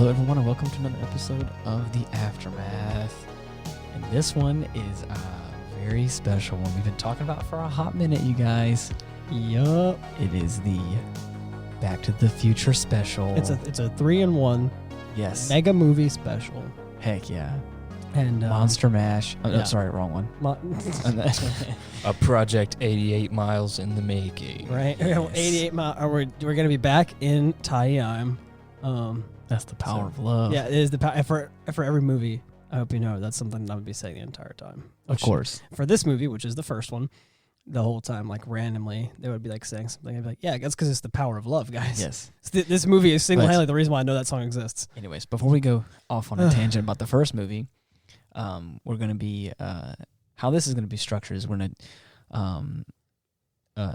Hello, everyone, and welcome to another episode of The Aftermath. And this one is a very special one we've been talking about for a hot minute, you guys. Yup. It is the Back to the Future special. It's a 3-in-1 yes. mega movie special. Heck yeah. And Monster Mash. Oh, yeah. no, sorry, wrong one. A project 88 miles in the making. Right? Yes. 88 miles. We're going to be back in time. That's the power of love. Yeah, it is the power. For every movie, I hope you know, that's something I would be saying the entire time. Of course. For this movie, which is the first one, the whole time, like randomly, they would be like saying something. I'd be like, yeah, that's because it's the power of love, guys. Yes. This movie is single-handedly the reason why I know that song exists. Anyways, before we go off on a tangent about the first movie, we're going to be, how this is going to be structured is we're going to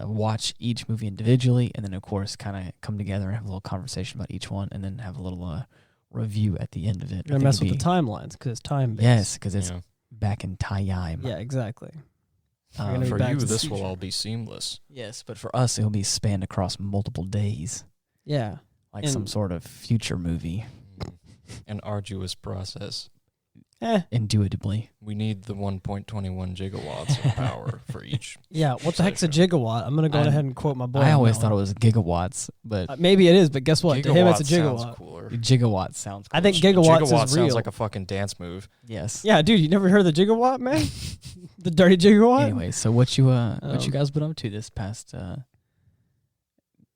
watch each movie individually and then, of course, kind of come together and have a little conversation about each one and then have a little review at the end of it. You're going to mess with the timelines because it's time-based. Yes, because it's back in time. Yeah, exactly. For you, this will all be seamless. Yes, but for us, it'll be spanned across multiple days. Yeah. Like some sort of future movie. An arduous process. Indubitably. We need the 1.21 gigawatts of power for each. Yeah, what the heck's a gigawatt? I'm going to go ahead and quote my boy. I always thought it was gigawatts, but... maybe it is, but guess what? To him, it's a gigawatt. Sounds cooler. Gigawatt sounds cool. I think gigawatts is real. Sounds like a fucking dance move. Yes. Yeah, dude, you never heard the gigawatt, man? The dirty gigawatt? Anyway, so what you guys been up to this past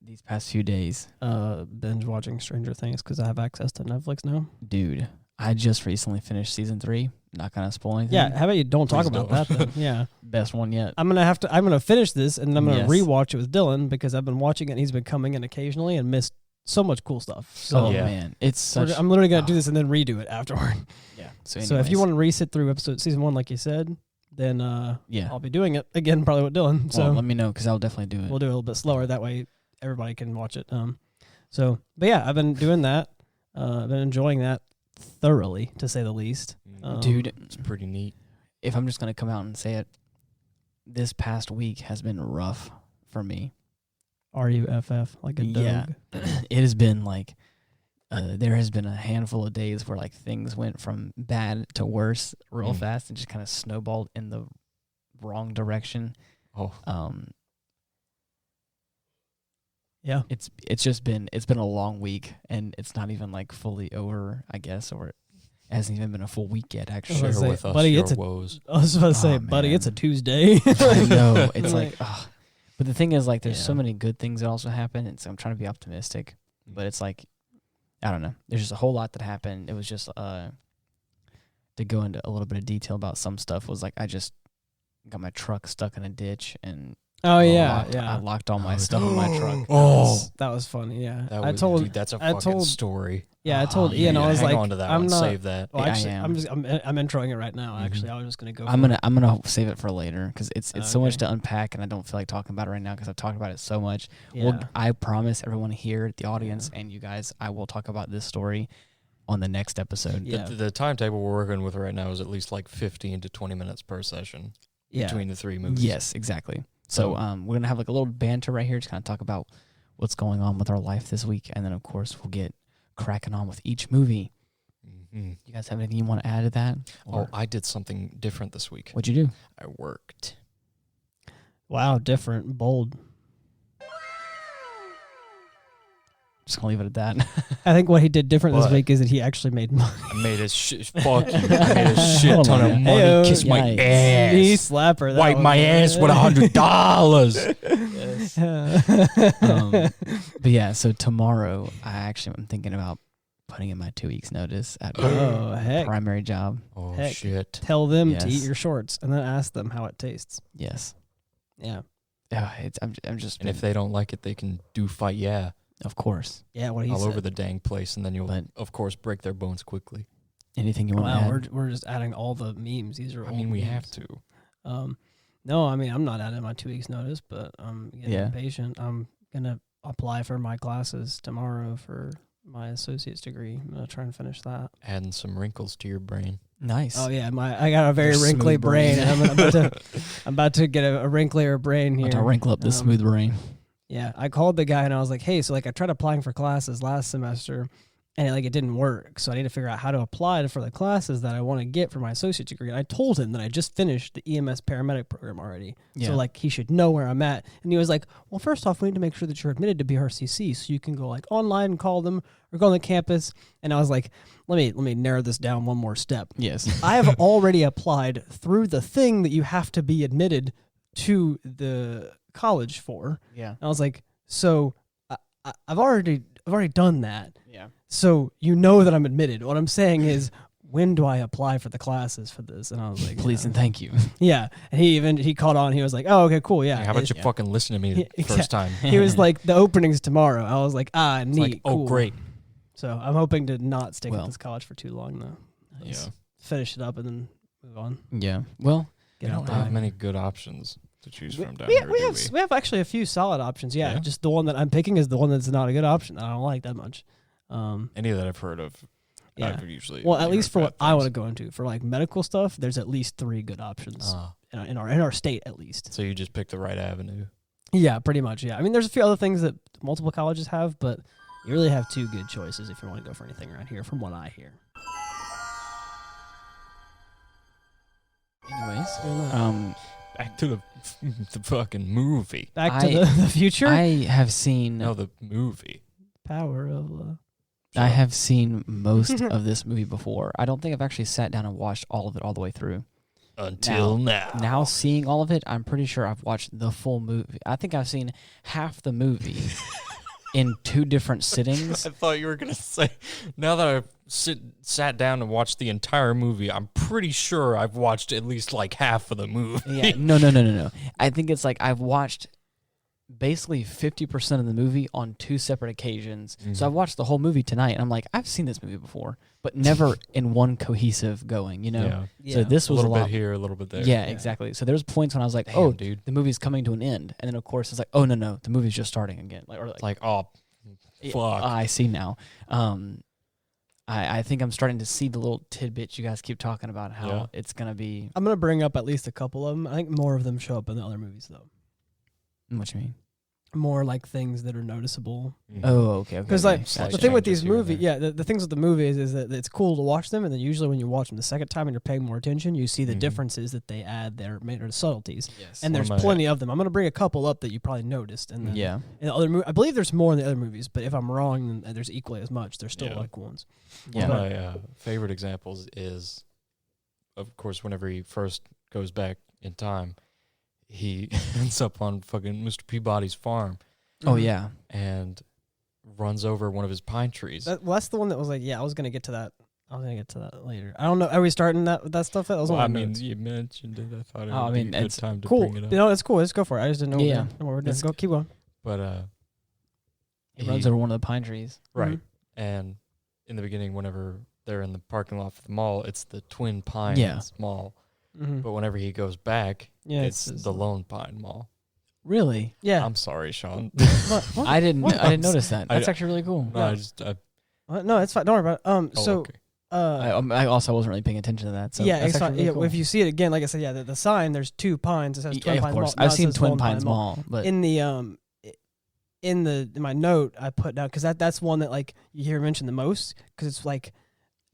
these past few days? Binge watching Stranger Things because I have access to Netflix now. Dude, I just recently finished season 3. Not gonna spoil anything. Yeah, how about you don't talk about that then? Yeah. Best one yet. I'm gonna finish this and I'm gonna rewatch it with Dylan because I've been watching it and he's been coming in occasionally and missed so much cool stuff. So man, it's such. I'm literally gonna do this and then redo it afterward. Yeah. So if you want to resit through season 1 like you said, then I'll be doing it again probably with Dylan. So let me know because I'll definitely do it. We'll do it a little bit slower that way everybody can watch it. But yeah, I've been doing that. I've been enjoying that thoroughly, to say the least. Dude, it's pretty neat. If I'm just going to come out and say it, this past week has been rough for me. RUFF, like a dog. Yeah. It has been like, there has been a handful of days where like things went from bad to worse real fast and just kind of snowballed in the wrong direction. Yeah. It's been a long week and it's not even like fully over, I guess, or it hasn't even been a full week yet, actually. Share with us buddy, your woes. I was about to say, buddy, man. It's a Tuesday. I know. It's like, but the thing is, like, there's so many good things that also happen, and so I'm trying to be optimistic. But it's like, I don't know. There's just a whole lot that happened. It was just, to go into a little bit of detail about some stuff, was like I just got my truck stuck in a ditch, and I locked all my stuff in my truck. That was funny. Yeah, dude, that's a fucking story. Yeah, I told Ian. I was hang like, on to that I'm one. not. Save that. Well, actually, I am. I'm introing it right now. Actually, I was just gonna go. I'm gonna save it for later because it's so much to unpack, and I don't feel like talking about it right now because I've talked about it so much. Yeah. I promise everyone here, the audience, and you guys, I will talk about this story on the next episode. Yeah. The timetable we're working with right now is at least like 15 to 20 minutes per session between the 3 movies. Yes, exactly. So we're going to have like a little banter right here to kind of talk about what's going on with our life this week. And then, of course, we'll get cracking on with each movie. Mm-hmm. You guys have anything you want to add to that? I did something different this week. What'd you do? I worked. Wow, different, bold. Just going to leave it at that. I think what he did different this week is that he actually made money. I made a fuck you. I made a shit ton of money. Hey-o. Kiss my ass. Knee slapper. Wipe my ass with $100. But yeah, so tomorrow I'm thinking about putting in my 2 weeks notice at my heck. primary job. Oh, heck. shit. Tell them to eat your shorts and then ask them how it tastes. Yes. Yeah. I'm just. And if they don't like it, they can fight. Yeah. Of course. Yeah, what he all said. over the dang place, and then you'll, of course, break their bones quickly. Anything you want to add? We're just adding all the memes. These are. we memes. have to. No, I'm not adding my 2 weeks notice, but I'm getting impatient. I'm gonna apply for my classes tomorrow for my associate's degree. I'm gonna try and finish that. Adding some wrinkles to your brain. Nice. Oh yeah, I got a very wrinkly brain. I'm about to get a wrinklier brain here. I'm about to wrinkle up this smooth brain. Yeah, I called the guy and I was like, hey, so like I tried applying for classes last semester and it didn't work. So I need to figure out how to apply for the classes that I want to get for my associate's degree. And I told him that I just finished the EMS paramedic program already. Yeah. So he should know where I'm at. And he was like, well, first off, we need to make sure that you're admitted to BRCC so you can go online and call them or go on the campus. And I was like, let me narrow this down one more step. Yes. I have already applied through the thing that you have to be admitted to the college for. Yeah. And I was like, so I've already done that. Yeah. So you know that I'm admitted. What I'm saying is, when do I apply for the classes for this? And I was like, please and thank you. Yeah. And he caught on. He was like, oh, okay, cool. Yeah. How about you fucking listen to me the first time? He was like, the opening's tomorrow. I was like, neat. Like, cool. Oh, great. So I'm hoping to not stick with this college for too long, though. Yeah. Finish it up and then move on. Yeah. Well, we don't have many good options to choose from down we here. We have actually a few solid options. Yeah. Just the one that I'm picking is the one that's not a good option. I don't like that much. Any that I've heard of, I've usually at least for what I want to go into for medical stuff, there's at least 3 good options in our state at least. So you just pick the right avenue. Yeah, pretty much. Yeah, I mean, there's a few other things that multiple colleges have, but you really have 2 good choices if you want to go for anything around here, from what I hear. Anyways, back to the fucking movie. Back to the future. I have seen the movie. Power of. I have seen most of this movie before. I don't think I've actually sat down and watched all of it all the way through. Until now. Now seeing all of it, I'm pretty sure I've watched the full movie. I think I've seen half the movie in 2 different sittings. I thought you were going to say, now that I've sat down and watched the entire movie, I'm pretty sure I've watched at least half of the movie. Yeah, no. I think it's I've watched basically 50% of the movie on 2 separate occasions. Mm-hmm. So I've watched the whole movie tonight, and I'm like, I've seen this movie before, but never in one cohesive going, Yeah. So this was a little bit here, a little bit there. Yeah, exactly. So there's points when I was like, damn, dude, the movie's coming to an end. And then, of course, it's like, oh, no, the movie's just starting again. Oh, fuck. I see now. I think I'm starting to see the little tidbits you guys keep talking about, how it's going to be. I'm going to bring up at least a couple of them. I think more of them show up in the other movies, though. What you mean? More things that are noticeable. Mm-hmm. Oh, okay. Because the thing with these movies, the things with the movies is that it's cool to watch them, and then usually when you watch them the second time and you're paying more attention, you see the differences that they add there, or the subtleties. Yes. And there's plenty of them. I'm going to bring a couple up that you probably noticed. And then in the other I believe there's more in the other movies, but if I'm wrong, then there's equally as much. There's still cool ones. Yeah. One of my favorite examples is, of course, whenever he first goes back in time, he ends up on fucking Mr. Peabody's farm. Oh, yeah. And runs over one of his pine trees. That's the one that was I was going to get to that. I was going to get to that later. I don't know. Are we starting that stuff? That was you mentioned it. I thought it would be a good time to bring it up. No, it's cool. Let's go for it. I just didn't know what we're doing. Go, keep going. But he runs over one of the pine trees. Right. Mm-hmm. And in the beginning, whenever they're in the parking lot for the mall, it's the Twin Pines Mall. Mm-hmm. But whenever he goes back, it's the Lone Pine Mall. Really? Yeah. I'm sorry, Sean. What? I didn't notice that. That's actually really cool. No, no, it's fine. Don't worry about it. Okay. I also wasn't really paying attention to that. So it's fine. Really cool. If you see it again, like I said, the sign, there's 2 pines. It says Twin Pines Mall. I've seen Twin Pines Mall, but in my note I put down, because that's one that you hear mentioned the most, because it's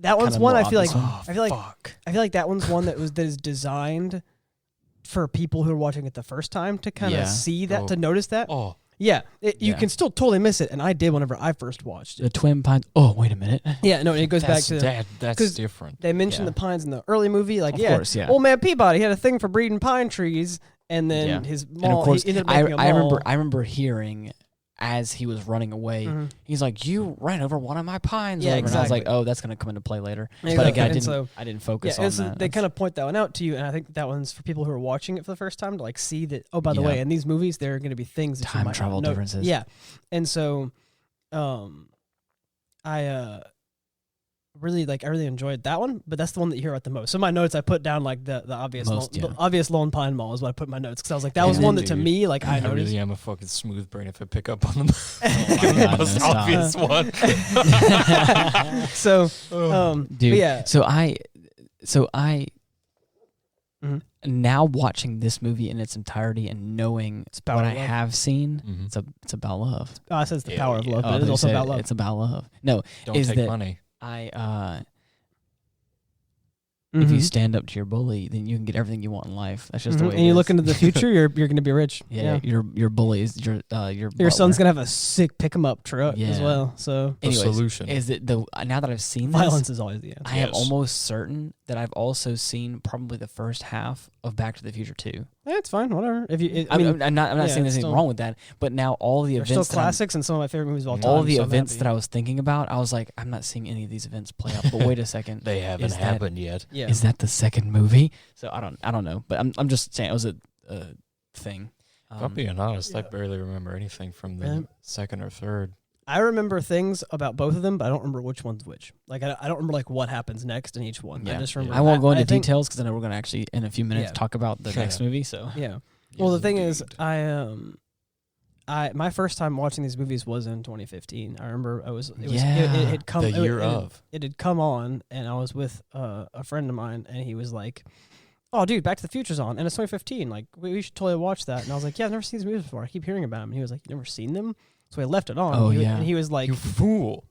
that one's one I feel like that one's one that is designed for people who are watching it the first time to kind of see that, to notice that. Oh. Yeah, you can still totally miss it, and I did whenever I first watched it. The Twin Pines. Oh, wait a minute. Yeah, no, it goes back to that's different. They mentioned the pines in the early movie, of course, Old Man Peabody had a thing for breeding pine trees, and then his mall. And of course, he ended up making a mall. I remember hearing, as he was running away, he's like, "You ran over one of my pines." Yeah, exactly. And I was like, "Oh, that's going to come into play later." Exactly. But again, I didn't focus on that. They kind of point that one out to you, and I think that one's for people who are watching it for the first time to see that. Oh, by the way, in these movies, there are going to be things that time you might travel not know. differences. Yeah, and so, I really enjoyed that one, but that's the one that you hear about the most. So my notes, I put down the obvious the obvious Lone Pine Mall is what I put in my notes, because I was like, that was one that to me I noticed. I really am a fucking smooth brain if I pick up on the most obvious one. So, dude, yeah. So I now watching this movie in its entirety and knowing what I have seen, it's about love. Oh, it says the power of love, but it is also about love. It's about love. No, don't take money. If you stand up to your bully, then you can get everything you want in life. That's just the way it is. And you look into the future, you're going to be rich. Yeah. Your bully is your son's going to have a sick pick 'em up truck as well. So the solution is that now that I've seen violence is always the answer. I am almost certain that I've also seen probably the first half of Back to the Future 2. Yeah, it's fine, whatever. If you, I'm not saying there's anything wrong with that, but now all the events, still classics and some of my favorite movies of all time. All the events that I was thinking about, I was like, I'm not seeing any of these events play out. But wait a second, they haven't happened yet. Yeah. Is that the second movie? So I don't know, but I'm just saying it was a thing. If I'm being honest, I barely remember anything from the second or third. I remember things about both of them, but I don't remember which one's which. Like I don't remember like what happens next in each one. I just remember. I won't go into details because I know we're going to actually in a few minutes talk about the next movie. So well, the thing is, my first time watching these movies was in 2015. I remember it had come the year of. It had come on, and I was with a friend of mine, and he was like, "Oh, dude, Back to the Future's on, and it's 2015. Like we should totally watch that." And I was like, "Yeah, I've never seen these movies before. I keep hearing about them." And he was like, "You never seen them?" So I left it on. Oh, and he was like, "You fool."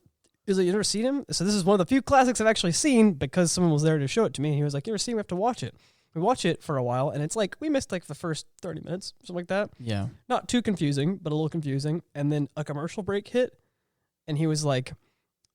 He was like, "You never seen him?" So this is one of the few classics I've actually seen because someone was there to show it to me. And he was like, "You ever seen it? We have to watch it." We watch it for a while, and it's like, we missed like the first 30 minutes, something like that. Yeah. Not too confusing, but a little confusing. And then a commercial break hit, and he was like,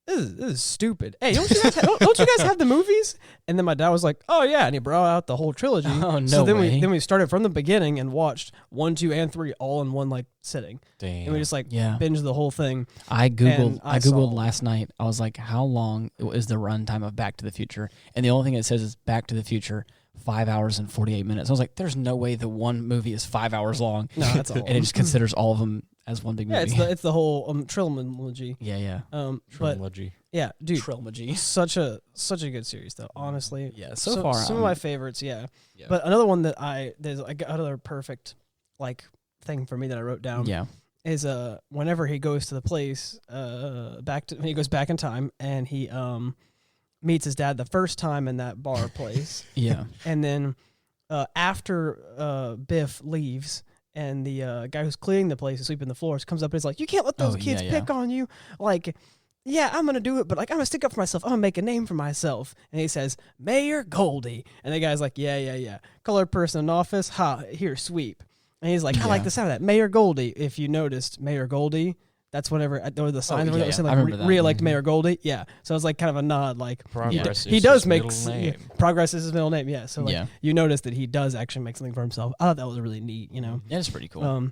this is stupid. Hey, don't you guys have the movies? And then my dad was like, "Oh yeah," and he brought out the whole trilogy. Oh no! So then we started from the beginning and watched 1, 2, and 3 all in one like sitting. Damn. And we just binged the whole thing. I googled last night. I was like, how long is the runtime of Back to the Future? And the only thing it says is Back to the Future 5 hours and 48 minutes. I was like, there's no way the one movie is 5 hours long. No, that's all. And it just considers all of them as one big movie. Yeah, it's the whole trilogy. Yeah. Trilogy. Yeah, dude. Trilogy. Such a good series though, honestly. Yeah, so far. Some of my favorites, yeah. But another one that there's like another perfect like thing for me that I wrote down. Yeah. Is whenever he goes to the place, when he goes back in time and he meets his dad the first time in that bar place. Yeah. And then after Biff leaves and the guy who's cleaning the place is sweeping the floors comes up and is like, "You can't let those kids pick on you." Like, "Yeah, I'm going to do it, but like I'm going to stick up for myself. I'm going to make a name for myself." And he says, "Mayor Goldie." And the guy's like, yeah. Colored person in office. Here, sweep. And he's like, "I like the sound of that. Mayor Goldie." If you noticed, Mayor Goldie, that's whenever there were the signs were saying like re-elect Mayor Goldie. Yeah. So it's like kind of a nod, like Progress he does make name. Progress is his middle name. Yeah. So like you notice that he does actually make something for himself. I thought that was really neat, you know. Yeah, it's pretty cool.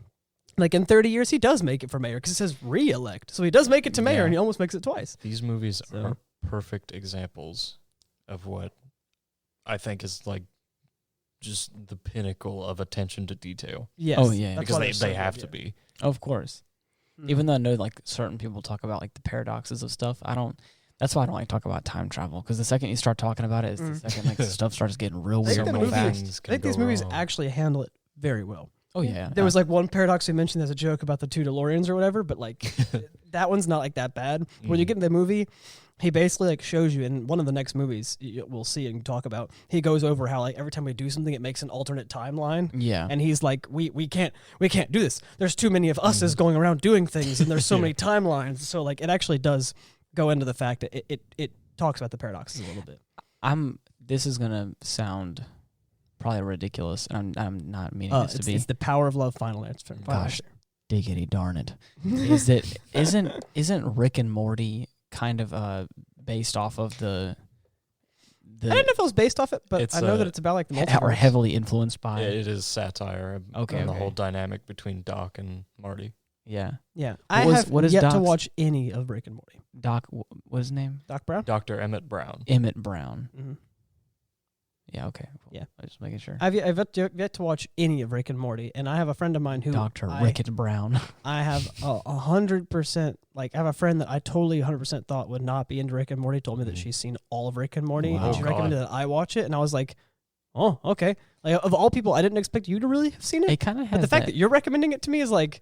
Like in 30 years, he does make it for mayor because it says re-elect. So he does make it to mayor and he almost makes it twice. These movies are perfect examples of what I think is like just the pinnacle of attention to detail. Yes. Oh, yeah. Because they have to be. Of course. Even though I know like certain people talk about like the paradoxes of stuff, that's why I don't like to talk about time travel, because the second you start talking about it is the second like stuff starts getting real weird real fast. I think these movies actually handle it very well. Oh yeah. There was like one paradox we mentioned as a joke about the 2 DeLoreans or whatever, but like that one's not like that bad. When you get in the movie, he basically like shows you in one of the next movies we'll see and talk about. He goes over how like every time we do something, it makes an alternate timeline. Yeah, and he's like, we can't do this. There's too many of us going around doing things, and there's so many timelines. So like it actually does go into the fact that it talks about the paradoxes a little bit. This is gonna sound probably ridiculous, and I'm not meaning this to be. It's the power of love. Final answer. Gosh, diggity darn it! Isn't Rick and Morty kind of based off of the I don't know if it was based off it, but I know that it's about like the multiverse. Or heavily influenced by. Yeah, it is satire. On the whole dynamic between Doc and Marty. Yeah. I have yet to watch any of Rick and Morty. Doc, what's his name? Doc Brown? Dr. Emmett Brown. Emmett Brown. Mm-hmm. Yeah, okay. Cool. Yeah. I'm just making sure. I've yet to watch any of Rick and Morty, and I have a friend of mine who... Dr. Rickett Brown. I have 100%... Like, I have a friend that I totally 100% thought would not be into Rick and Morty, told me that she's seen all of Rick and Morty, and she recommended that I watch it, and I was like, oh, okay. Like, of all people, I didn't expect you to really have seen it. It kind of has But the fact that you're recommending it to me is like,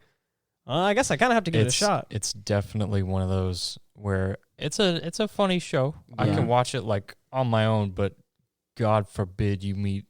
I guess I kind of have to give it a shot. It's definitely one of those where it's a funny show. Yeah. I can watch it, like, on my own, but God forbid you meet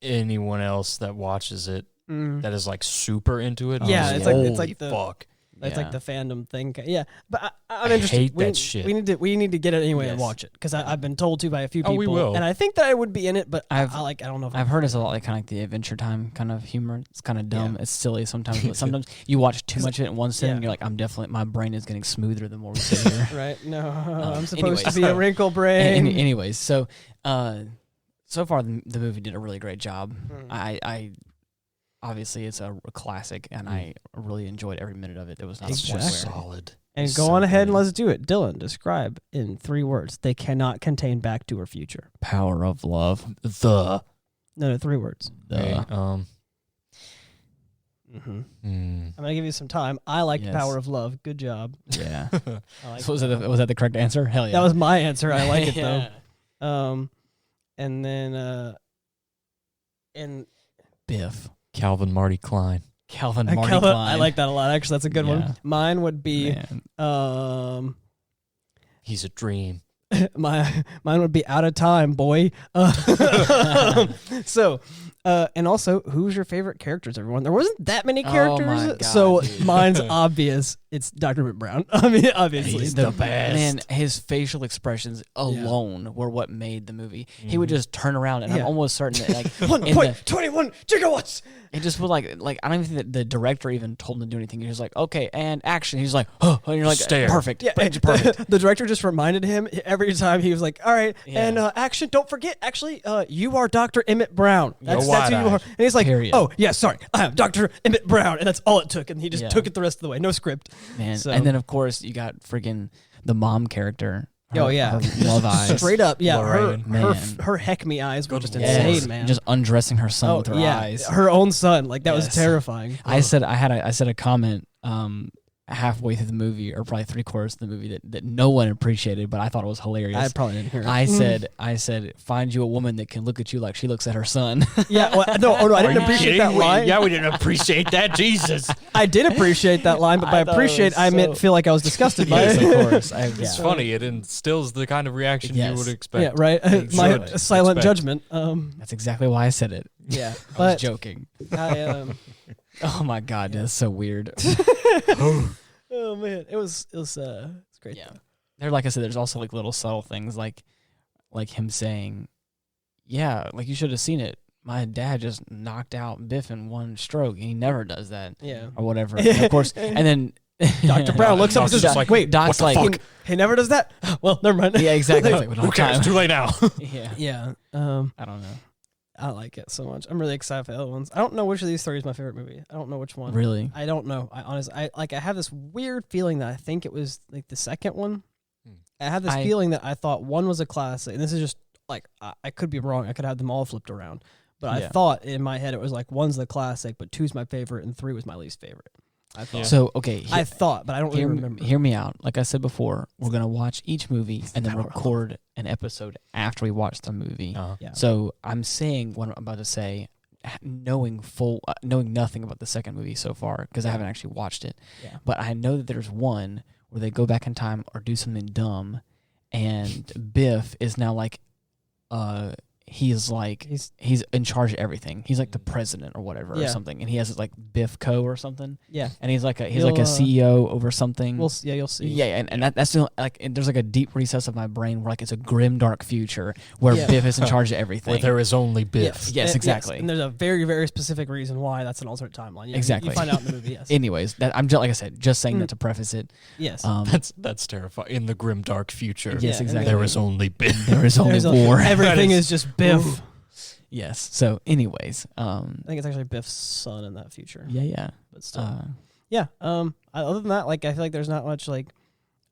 anyone else that watches it that is like super into it. Yeah, it's like the fuck. It's like the fandom thing. Yeah, but I'm I interested. hate that shit. We need to get it anyway and watch it because I've been told to by a few people. We will. And I think that I would be in it, but I don't know. I've heard it's a lot like kind of like the Adventure Time kind of humor. It's kind of dumb. It's silly sometimes. But sometimes you watch too much of it in one sitting, and you're like, my brain is getting smoother the more we sit here. Right? No, I'm supposed to be a wrinkle brain. Anyways, so far the movie did a really great job. I obviously it's a classic, and I really enjoyed every minute of it. There was not a point where solid. And it's go so on ahead good. and let's do it. Dylan, describe in 3 words. They cannot contain Back to Our Future. Power of love. No, 3 words. The I'm gonna give you some time. I like Power of Love. Good job. Yeah. Like Was that the correct answer? Hell yeah. That was my answer. I like it Yeah. though. And then and Biff. Calvin Marty Klein. Calvin Marty Klein. Klein. I like that a lot. Actually, that's a good Yeah. one. Mine would be Man. He's a dream. mine would be Out of Time, boy. So, and also, who's your favorite characters, everyone? There wasn't that many characters, my God, so dude. mine's obvious. It's Dr. Emmett Brown. I mean, obviously. He's the best. Man, his facial expressions alone were what made the movie. He would just turn around, and I'm almost certain that like 1.21 gigawatts. it just was like I don't even think that the director even told him to do anything. He was like, okay, and action. He's like, oh, and you're like, Stare. perfect, Yeah, perfect. the director just reminded him every time he was like, all right, and action, don't forget, actually, you are Dr. Emmett Brown. That's who you are. And he's like, Period. oh, yeah, sorry, I am Dr. Emmett Brown. And that's all it took. And he just took it the rest of the way. No script. Man, So- and then of course you got friggin' the mom character. Oh, yeah. her love eyes. Straight up, yeah. Lorraine. Her heck me eyes were just Yes. insane, man. Just undressing her son with her eyes. Her own son. Like, that was Yes. terrifying. I said a comment halfway through the movie, or probably 3/4 of the movie, that no one appreciated, but I thought it was hilarious. I probably didn't hear it. I said, find you a woman that can look at you like she looks at her son. Yeah, well, no, I didn't appreciate that line. Yeah, we didn't appreciate that. Jesus. I did appreciate that line, but by I thought it appreciate, was I meant feel like I was disgusted by Yes, it. of course. It's funny. It instills the kind of reaction you would expect. Yeah, right. You My should silent expect. judgment. That's exactly why I said it. Yeah, I was but joking. I Oh my god, that's so weird. oh man, it's great. Yeah. There, like I said, there's also like little subtle things like him saying, yeah, like you should have seen it. My dad just knocked out Biff in one stroke. He never does that. Yeah. Or whatever. And of course, and then Dr. Brown looks up and Doc's says, just like, wait, Doc's what the like, fuck? he never does that? Well, never mind. yeah, exactly. It's like, we don't Who have cares? time. Too late now. Yeah. Yeah. I don't know. I like it so much. I'm really excited for the other ones. I don't know which of these 3 is my favorite movie. I don't know which one. Really? I don't know. I honestly, I have this weird feeling that I think it was like the second one. I have this feeling that I thought 1 was a classic, and this is just like I could be wrong. I could have them all flipped around, but I thought in my head it was like 1's the classic, but 2's my favorite, and 3 was my least favorite. I thought. So, okay. I thought, but I don't really remember. Hear me out. Like I said before, we're going to watch each movie and then record an episode after we watch the movie. Yeah. So I'm saying what I'm about to say, knowing nothing about the second movie so far, because I haven't actually watched it. Yeah. But I know that there's one where they go back in time or do something dumb, and Biff is now like, he's in charge of everything. He's like the president or whatever or something, and he has like Biff Co. or something. Yeah, and he's like a CEO over something. You'll see. Yeah, and that's the, like, and there's like a deep recess of my brain where like it's a grim dark future where Biff is in charge of everything. Where there is only Biff. Yes, exactly. And there's a very, very specific reason why that's an alternate timeline. Yeah, exactly. You find out in the movie. Yes. Anyways, I'm just like I said, just saying that to preface it. Yes. That's terrifying. In the grim dark future. Yes, exactly. There is only Biff. There is only war. Everything is just Biff. Ooh. Yes. So, anyways, I think it's actually Biff's son in that future. Yeah. But still, yeah. Other than that, like I feel like there's not much like.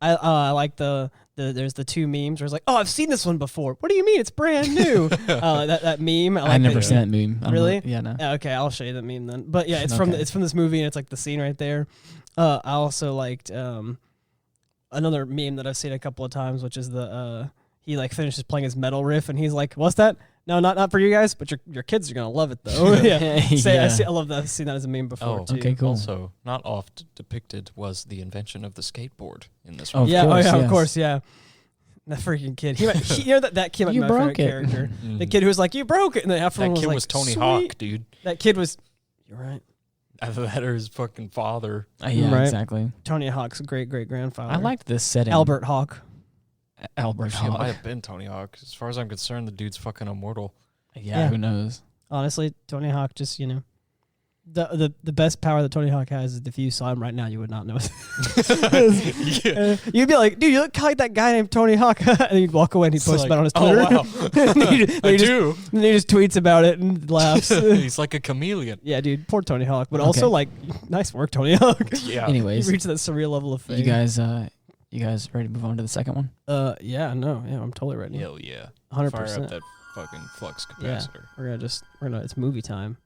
I like there's the 2 memes where it's like, oh, I've seen this one before. What do you mean? It's brand new. that meme. I've never seen that meme. Really? Yeah, no. Okay, I'll show you that meme then. But yeah, it's from this movie, and it's like the scene right there. I also liked another meme that I've seen a couple of times, which is the he like finishes playing his metal riff, and he's like, "What's that? No, not for you guys, but your kids are gonna love it though." I love that. I've seen that as a meme before too. Okay, cool. Also, not oft depicted was the invention of the skateboard in this Oh, movie. Of course, yeah. That freaking kid. You know that kid, You my broke favorite it. character. The kid who was like, "You broke it," and then everyone That kid was like, was Tony "Sweet." Hawk, dude. That kid was. You're right. Either that or his fucking father. Yeah, Right. exactly. Tony Hawk's great grandfather. I liked this setting. Albert Hawk. Albert Actually, it might Hawk. have been Tony Hawk. As far as I'm concerned, the dude's fucking immortal. Yeah, who knows? Honestly, Tony Hawk just the best power that Tony Hawk has is if you saw him right now, you would not know. You'd be like, dude, you look like that guy named Tony Hawk. And then you'd walk away and he'd post about it on his Twitter. Oh, wow. I do. And he just tweets about it and laughs. He's like a chameleon. Yeah, dude, poor Tony Hawk. But also, like, nice work, Tony Hawk. Yeah. Anyways, You reached that surreal level of fame. you guys ready to move on to the second one? Yeah, I'm totally ready. Hell yeah. 100%. Fire up that fucking flux capacitor. We're gonna, it's movie time.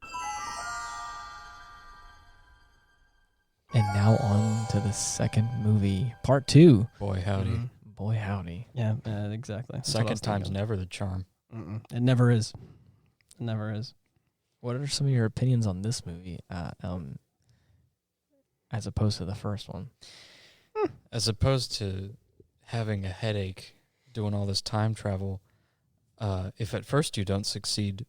And now on to the second movie, part 2. Boy, howdy. Mhm. Boy, howdy. Yeah, exactly. That's what I was Second time's thinking. never the charm. It never is. It never is. What are some of your opinions on this movie, as opposed to the first one? As opposed to having a headache doing all this time travel, if at first you don't succeed,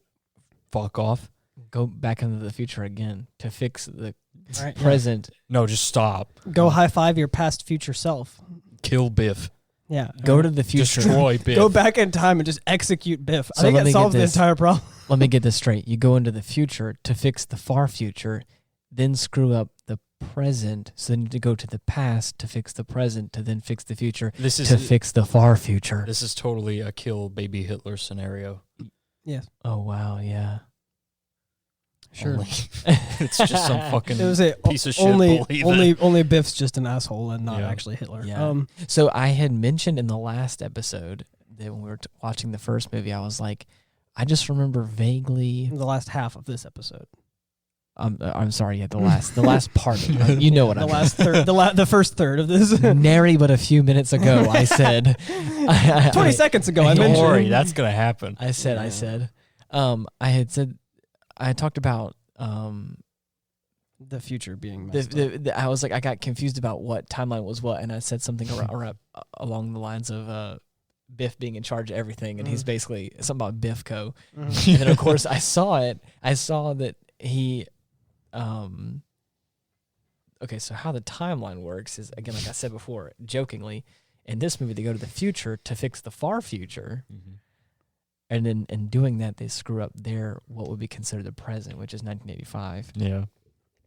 fuck off. Go back into the future again to fix the Right, present. No, just stop. Go high five your past future self. Kill Biff. Yeah. Go to the future. Destroy Biff. Go back in time and just execute Biff. I So think let it me solves get the this. entire problem. Let me get this straight. You go into the future to fix the far future, then screw up the present, so then you go to the past to fix the present, to then fix the future, This is to fix the far future. This is totally a kill baby Hitler scenario. Yes. Oh, wow, yeah. Sure. Only it's just some fucking It was a piece of shit only bully only Biff's just an asshole and not Yeah. actually Hitler. Yeah. So I had mentioned in the last episode that when we were watching the first movie, I was like, I just remember vaguely. The last half of this episode. I'm sorry, yeah, the last part. Of it. You know what The I mean. last third, the first third of this. Nary but a few minutes ago, I said. 20 seconds ago, I Don't mentioned. worry, that's gonna happen. I said. I had talked about The future being messed up. I was like, I got confused about what timeline was what, and I said something along the lines of Biff being in charge of everything, and he's basically something about Biffco. And then of course I saw it. I saw that he. Okay, so how the timeline works is, again, like I said before, jokingly, in this movie they go to the future to fix the far future. And then in doing that, they screw up their what would be considered the present, which is 1985. Yeah.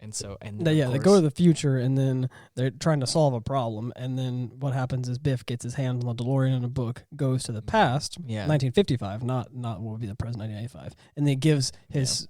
And so, They go to the future, and then they're trying to solve a problem. And then what happens is Biff gets his hands on the DeLorean in a book, goes to the past, 1955, not what would be the present, 1985, and then gives his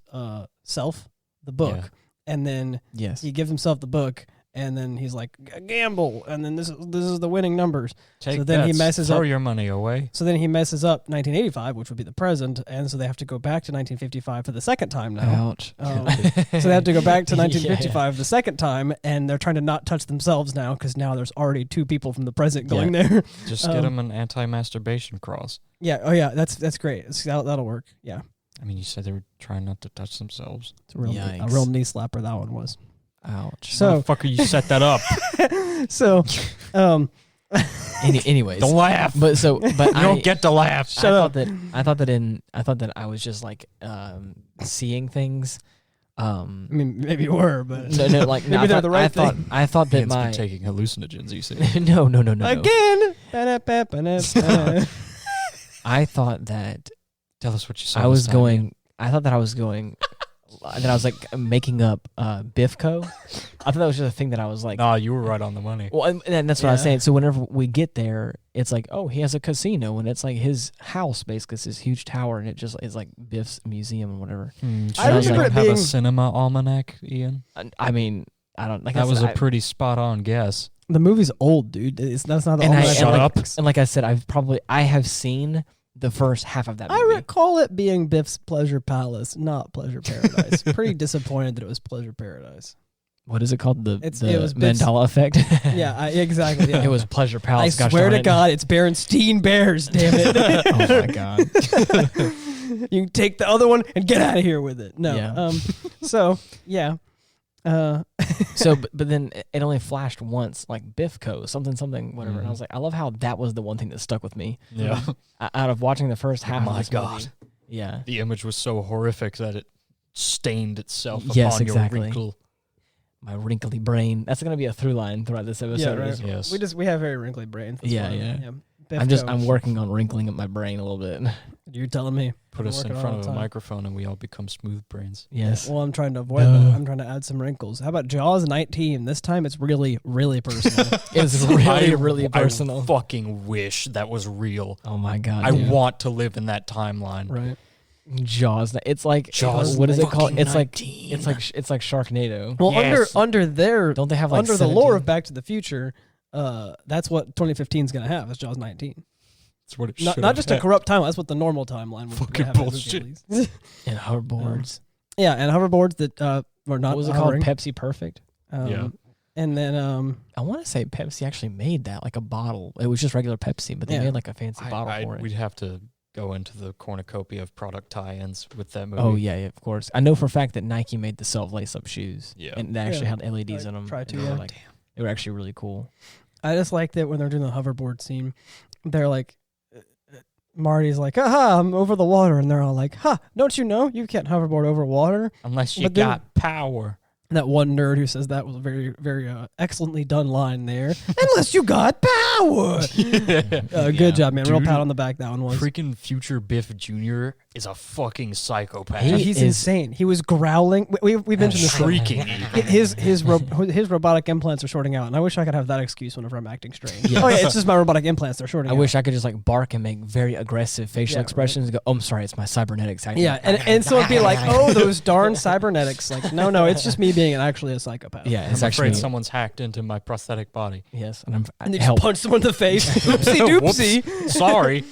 self the book, and then he gives himself the book. And then he's like, gamble, and then this is the winning numbers. Take so then bets, he messes throw up your money away. So then he messes up 1985, which would be the present, and so they have to go back to 1955 for the second time now. Ouch. So they have to go back to 1955 the second time, and they're trying to not touch themselves now because now there's already two people from the present going there. Just get them an anti-masturbation cross. Yeah. Oh yeah. That's great. That'll work. Yeah. I mean, you said they were trying not to touch themselves. It's a real knee slapper that one was. Ouch. So motherfucker, you set that up. So, anyways, don't laugh. But you don't get to laugh. I thought that I was just like seeing things. I mean, maybe you were, but no, like maybe they're the right thing. I thought that Ian's my been taking hallucinogens. You see? no. Again. I thought that Tell us what you saw. I thought that I was going. And then I was like making up Biffco. I thought that was just a thing that I was like. Nah, you were right on the money. Well, and that's what I was saying. So whenever we get there, it's like, oh, he has a casino, and it's like his house basically. It's this huge tower, and it just is like Biff's museum and whatever. I remember it have being a cinema almanac, Ian. I mean, I don't like that was a pretty spot on guess. The movie's old, dude. That's not the and almanac. Shut up. And like I said, I have seen the first half of that movie. I recall it being Biff's Pleasure Palace, not Pleasure Paradise. Pretty disappointed that it was Pleasure Paradise. What is it called? The it was Mandela effect? Yeah, exactly. Yeah. It was Pleasure Palace. I swear to God, it's Berenstein Bears, damn it. Oh, my God. You can take the other one and get out of here with it. No. Yeah. So, yeah. But then it only flashed once, like Biffco, something, whatever. And I was like, I love how that was the one thing that stuck with me. Yeah. Out of watching the first half of this God. movie. Yeah. The image was so horrific that it stained itself Yes, upon exactly. your wrinkle. My wrinkly brain. That's gonna be a through line throughout this episode. Yeah, right. Yes. We have very wrinkly brains. That's Yeah, why. yeah. Biffco. I'm working on wrinkling up my brain a little bit. You're telling me. Put I'm us in working front all of the a time. microphone and we all become smooth brains. Yes. Well, I'm trying to avoid that. I'm trying to add some wrinkles. How about Jaws 19? This time it's really, really personal. It's really personal. I fucking wish that was real. Oh my god. I dude. want to live in that timeline. Right. Jaws. It's like Jaws. What is it called? It's 19. like Sharknado. Well, Yes. under their Don't they have like under the lore 17? of Back to the Future, that's what 2015 is going to have. Is Jaws 19. That's what it Not should just a corrupt timeline. That's what the normal timeline would Fucking have. bullshit. And hoverboards. Yeah, and hoverboards that were not What was it hovering. called? Pepsi Perfect. Yeah. And then I want to say Pepsi actually made that like a bottle. It was just regular Pepsi, but they Yeah. made like a fancy bottle for it. We'd have to go into the cornucopia of product tie-ins with that movie. Oh yeah, of course. I know for a fact that Nike made the self-lace-up shoes. Yeah. And they actually Yeah. had LEDs I in them. tried to, and they were yeah. like, they were actually really cool. I just like that when they're doing the hoverboard scene, they're like, Marty's like, aha, I'm over the water. And they're all like, don't you know you can't hoverboard over water? Unless you But then- got power. That one nerd who says that was a very, very excellently done line there. Unless you got power. Good job, man. Real Dude, pat on the back that one was. Freaking future Biff Jr. is a fucking psychopath. He's is- insane. He was growling. We mentioned this. Shrieking. His robotic implants are shorting out, and I wish I could have that excuse whenever I'm acting strange. Yes. Oh yeah, it's just my robotic implants. They're shorting I out. wish I could just like bark and make very aggressive facial Yeah, expressions and go, oh, I'm sorry, it's my cybernetics. acting." Yeah, and so it'd be like, oh, those darn cybernetics. Like, no, it's just me being actually a psychopath. Yeah, I'm it's afraid actually someone's hacked into my prosthetic body. yes, and And they help. just punch someone in the face. Oopsie doopsie. Whoops. Sorry.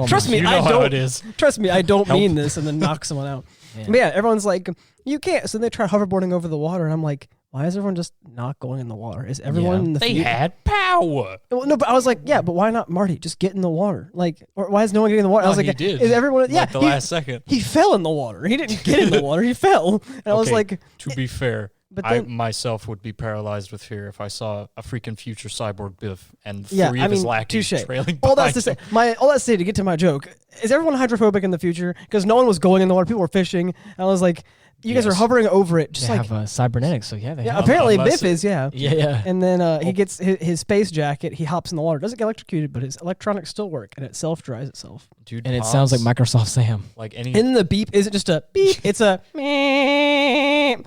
Trust me, You know I how don't. it is. Trust me, I don't Help. mean this, and then knock someone out. Yeah. But yeah, everyone's like, you can't. So they try hoverboarding over the water, and I'm like, why is everyone just not going in the water? Is everyone Yeah. in the They future? had power. Well, no, but I was like, yeah, but why not Marty? Just get in the water. Like, or why is no one getting in the water? I was Oh, like, he did. is everyone? Yeah, Like the last second. he fell in the water. He didn't get in the water. He fell. And I was Okay, like, To be fair, but I then, myself would be paralyzed with fear if I saw a freaking future cyborg Biff and Yeah, three I of his mean, lackeys touche. trailing all behind that's to him. say, all that's to say to get to my joke. Is everyone hydrophobic in the future? Because no one was going in the water. People were fishing. And I was like, you guys are Yes. hovering over it, just They like have cybernetics, so yeah, they yeah. have. Apparently, unless Biff is yeah. Yeah. And then he gets his space jacket. He hops in the water. Doesn't get electrocuted, but his electronics still work, and it self dries itself. Dude, And it sounds like Hans, Microsoft Sam. like any. And the beep isn't just a beep; it's a meep.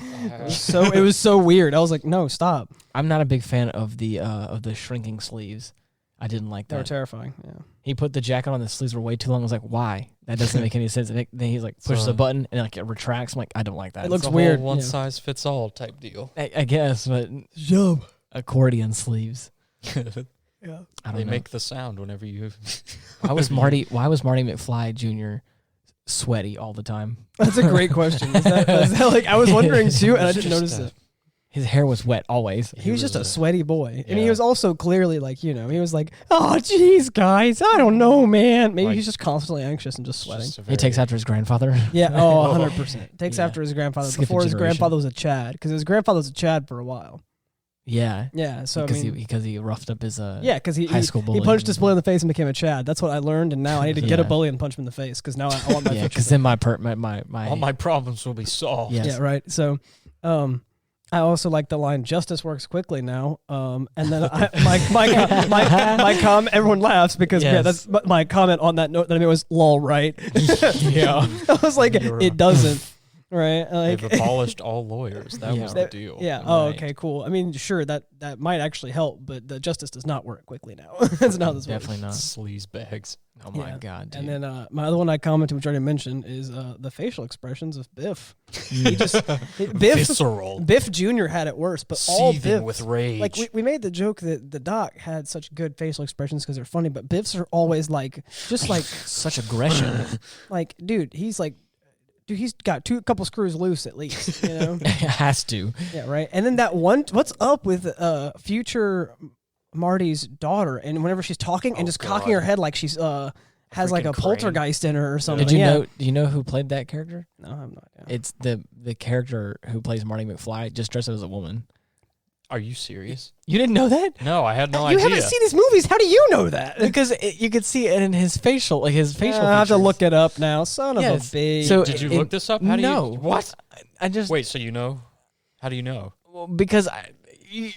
It was so weird. I was like, no, stop. I'm not a big fan of the shrinking sleeves. I didn't like They were that. terrifying. Yeah. He put the jacket on, the sleeves were way too long. I was like, why? That doesn't make any sense. And then he's like pushes So- a button and like it retracts. I'm like, I don't like that. It looks It's a weird, whole one yeah. size fits all type deal. I guess, but Jump. accordion sleeves. Yeah. I don't They know. make the sound whenever you. Why was Marty McFly Jr. sweaty all the time? That's a great question. Is that like I was wondering too, and I didn't notice it. His hair was wet always. He was just a sweaty boy, and he Yeah. was also clearly like he was like, oh jeez, guys, I don't know, man. Maybe Like- he's just constantly anxious and just sweating. He takes after his grandfather. Yeah, oh, 100%. Takes Yeah. after his grandfather Skip a before his generation. grandfather was a Chad, because his grandfather was a Chad for a while. Yeah. Yeah, so I Because mean, he roughed up his yeah, because he high school bully. he punched his bully in the face and became a Chad. That's what I learned, and now I need to get a Yeah. bully and punch him in the face because now I want my Yeah, future. because then my All my problems will be solved. Yes. Yeah, right. So, I also like the line "Justice works quickly now," and then my comment. Everyone laughs because yeah, Yes. that's my comment on that note that I made was "lol," right? Yeah. I was like, You're it doesn't, right? They've Like, abolished all lawyers. That Yeah. was the deal. yeah. Oh, Right. okay, cool. I mean, sure, that might actually help, but the justice does not work quickly now. That's not how this works. Definitely not. Sleaze bags. Oh my Yeah. god, dude. And then my other one I commented, which I already mentioned, is the facial expressions of Biff. He just Biff Visceral. Biff Jr. had it worse, but all Seething Biff with rage. like we made the joke that the doc had such good facial expressions because they're funny, but Biff's are always like just like such aggression. like dude, he's got a couple screws loose at least, you know. It has to. Yeah, right. And then that one, what's up with future Marty's daughter? And whenever she's talking and Oh, just cocking her God. head like she's has like a crane. poltergeist in her or something. Did you know? Do you know who played that character? No, I'm not. Yeah. It's the character who plays Marty McFly, just dressed up as a woman. Are you serious? You didn't know that? No, I had no You idea. haven't seen these movies. How do you know that? Because you could see it in his facial, I have to features. Look it up now. Son of a bitch. So did you look this up? How do no. you, what? I just wait. So you know? How do you know? well, because you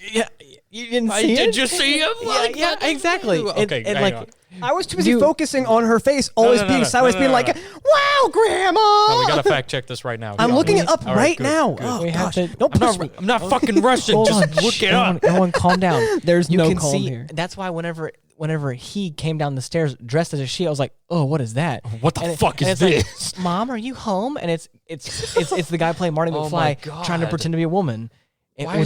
didn't see it. Did you see it? Yeah, exactly. Okay, and hang like on. I was too busy focusing on her face, always being sideways, being like, "Wow, Grandma!" No, we gotta fact check this right now. I'm looking it up All right good, now. good. Oh, We have gosh. to- Don't push me. I'm not fucking rushing. Hold Just on, look shh, it up. Everyone calm down. There's You no can calm see. here. That's why whenever he came down the stairs dressed as a she, I was like, oh, what is that? What the fuck and is it's this? Like, Mom, are you home? And it's the guy playing Marty Oh my McFly trying to God. pretend to be a woman. And Why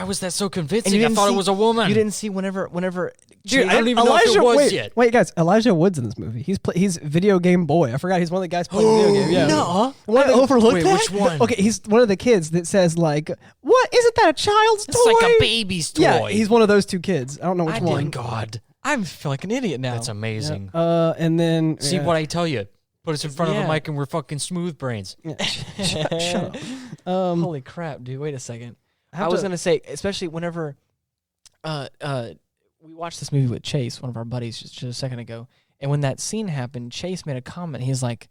was that so convincing? you I didn't thought see- it was a woman. You didn't see whenever. Dude, I don't even know if it was yet. Wait, guys, Elijah Wood's in this movie. He's video game boy. I forgot he's one of the guys playing video game. Yeah. No, I overlooked Wait, that. which one? Okay, he's one of the kids that says like, "What? Isn't that a child's It's toy?" like a baby's toy. Yeah, he's one of those two kids. I don't know which Oh one. my God, I feel like an idiot now. that's amazing. And then See what I tell you. Put us in front of Yeah. a mic and we're fucking smooth brains. Shut up. Holy crap, dude! Wait a second. have I was to- gonna say, especially whenever, we watched this movie with Chase, one of our buddies, just a second ago, and when that scene happened, Chase made a comment. He's like,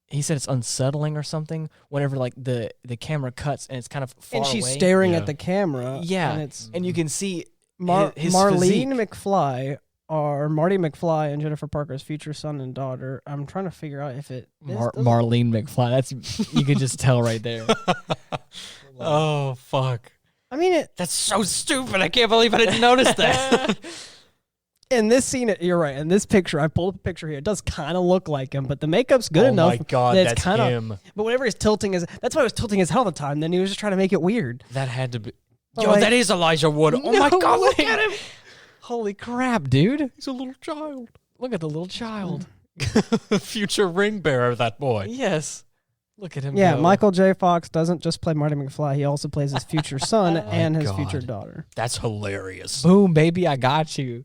he said it's unsettling or something. Whenever like the camera cuts and it's kind of far and she's away. staring Yeah. at the camera. Yeah, and it's and you can see his Marlene physique. McFly or Marty McFly and Jennifer Parker's future son and daughter. I'm trying to figure out if it Marlene McFly. That's you could just tell right there. Oh fuck. I mean, That's so stupid. I can't believe I didn't notice that. in this scene, you're right. In this picture, I pulled up a picture here. It does kind of look like him, but the makeup's good enough. Oh my God, that that's it's kinda, him. But whenever he's tilting that's why he was tilting his head all the time. Then he was just trying to make it weird. That had to be. But Yo, like- that is Elijah Wood. Oh my No God, look way. at him. Holy crap, dude! He's a little child. Look at the little child. Future ring bearer, that boy. Yes, look at him. Yeah, go. Michael J. Fox doesn't just play Marty McFly. He also plays his future son and his God. future daughter. That's hilarious. Boom, baby, I got you.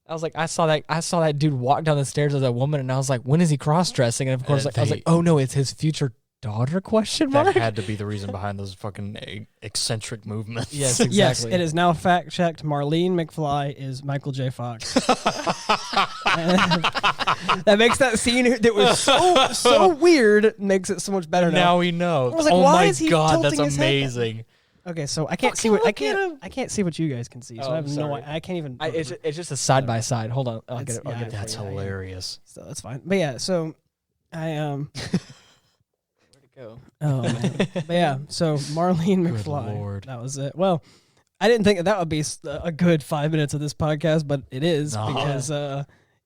I was like, I saw that dude walk down the stairs as a woman, and I was like, when is he cross dressing? And of course, I was like, oh no, it's his future daughter? Question mark. That had to be the reason behind those fucking eccentric movements. Yes, Yes, exactly. it is now fact checked. Marlene McFly is Michael J. Fox. That makes that scene that was so weird makes it so much better now. Now we know. I was like, oh why my is he God, tilting that's his head? amazing. Okay, so I can't see Fucking what look at him. I can't see what you guys can see. So Oh, I have I'm no. sorry. I can't even. It's just a side by side. Hold on, I'll get it. I'll Yeah, get it. That's for you. hilarious. So that's fine. But yeah, so I Where'd it go? Oh man. But yeah, so Marlene Good McFly. Lord. That was it. Well, I didn't think that would be a good 5 minutes of this podcast, but it is No. because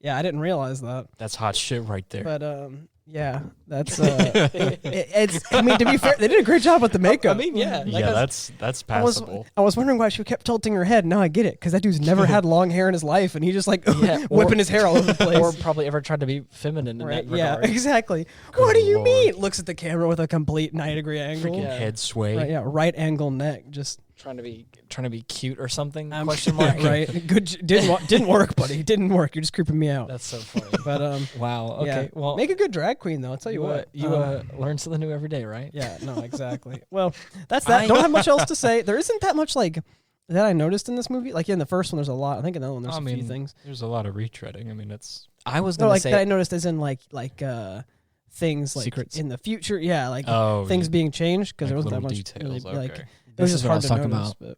yeah, I didn't realize that. That's hot shit right there. But yeah, that's it's. I mean, to be fair, they did a great job with the makeup. I mean, yeah. Like yeah, that's- that's I was passable. wondering why she kept tilting her head. Now I get it, because that dude's never had long hair in his life, and he just like Yeah, whipping his hair all over the place. or probably ever tried to be feminine in Right, that yeah, regard. exactly. Good What do you Lord. mean? Looks at the camera with a complete 90-degree angle. Freaking Yeah. head sway. Right, yeah, right angle neck. Just Trying to be cute or something? I'm- Question mark. yeah, right. Good. Didn't work, buddy. Didn't work. You're just creeping me out. That's so funny. But Wow. Okay. yeah. Well, Make a good drag queen though. I'll tell you what. you learn something new every day, right? Yeah. No. Exactly. Well, that's that. Don't have much else to say. There isn't that much like that I noticed in this movie. Like in the first one, there's a lot. I think in the other one, there's I a few mean, things. There's a lot of retreading. I mean, it's I was No, gonna like say that I noticed as in like things like Secrets? in the future. Yeah, like oh things being changed because there like wasn't that little much details. really, like Okay. it was This is just what I hard was to talking notice. about. But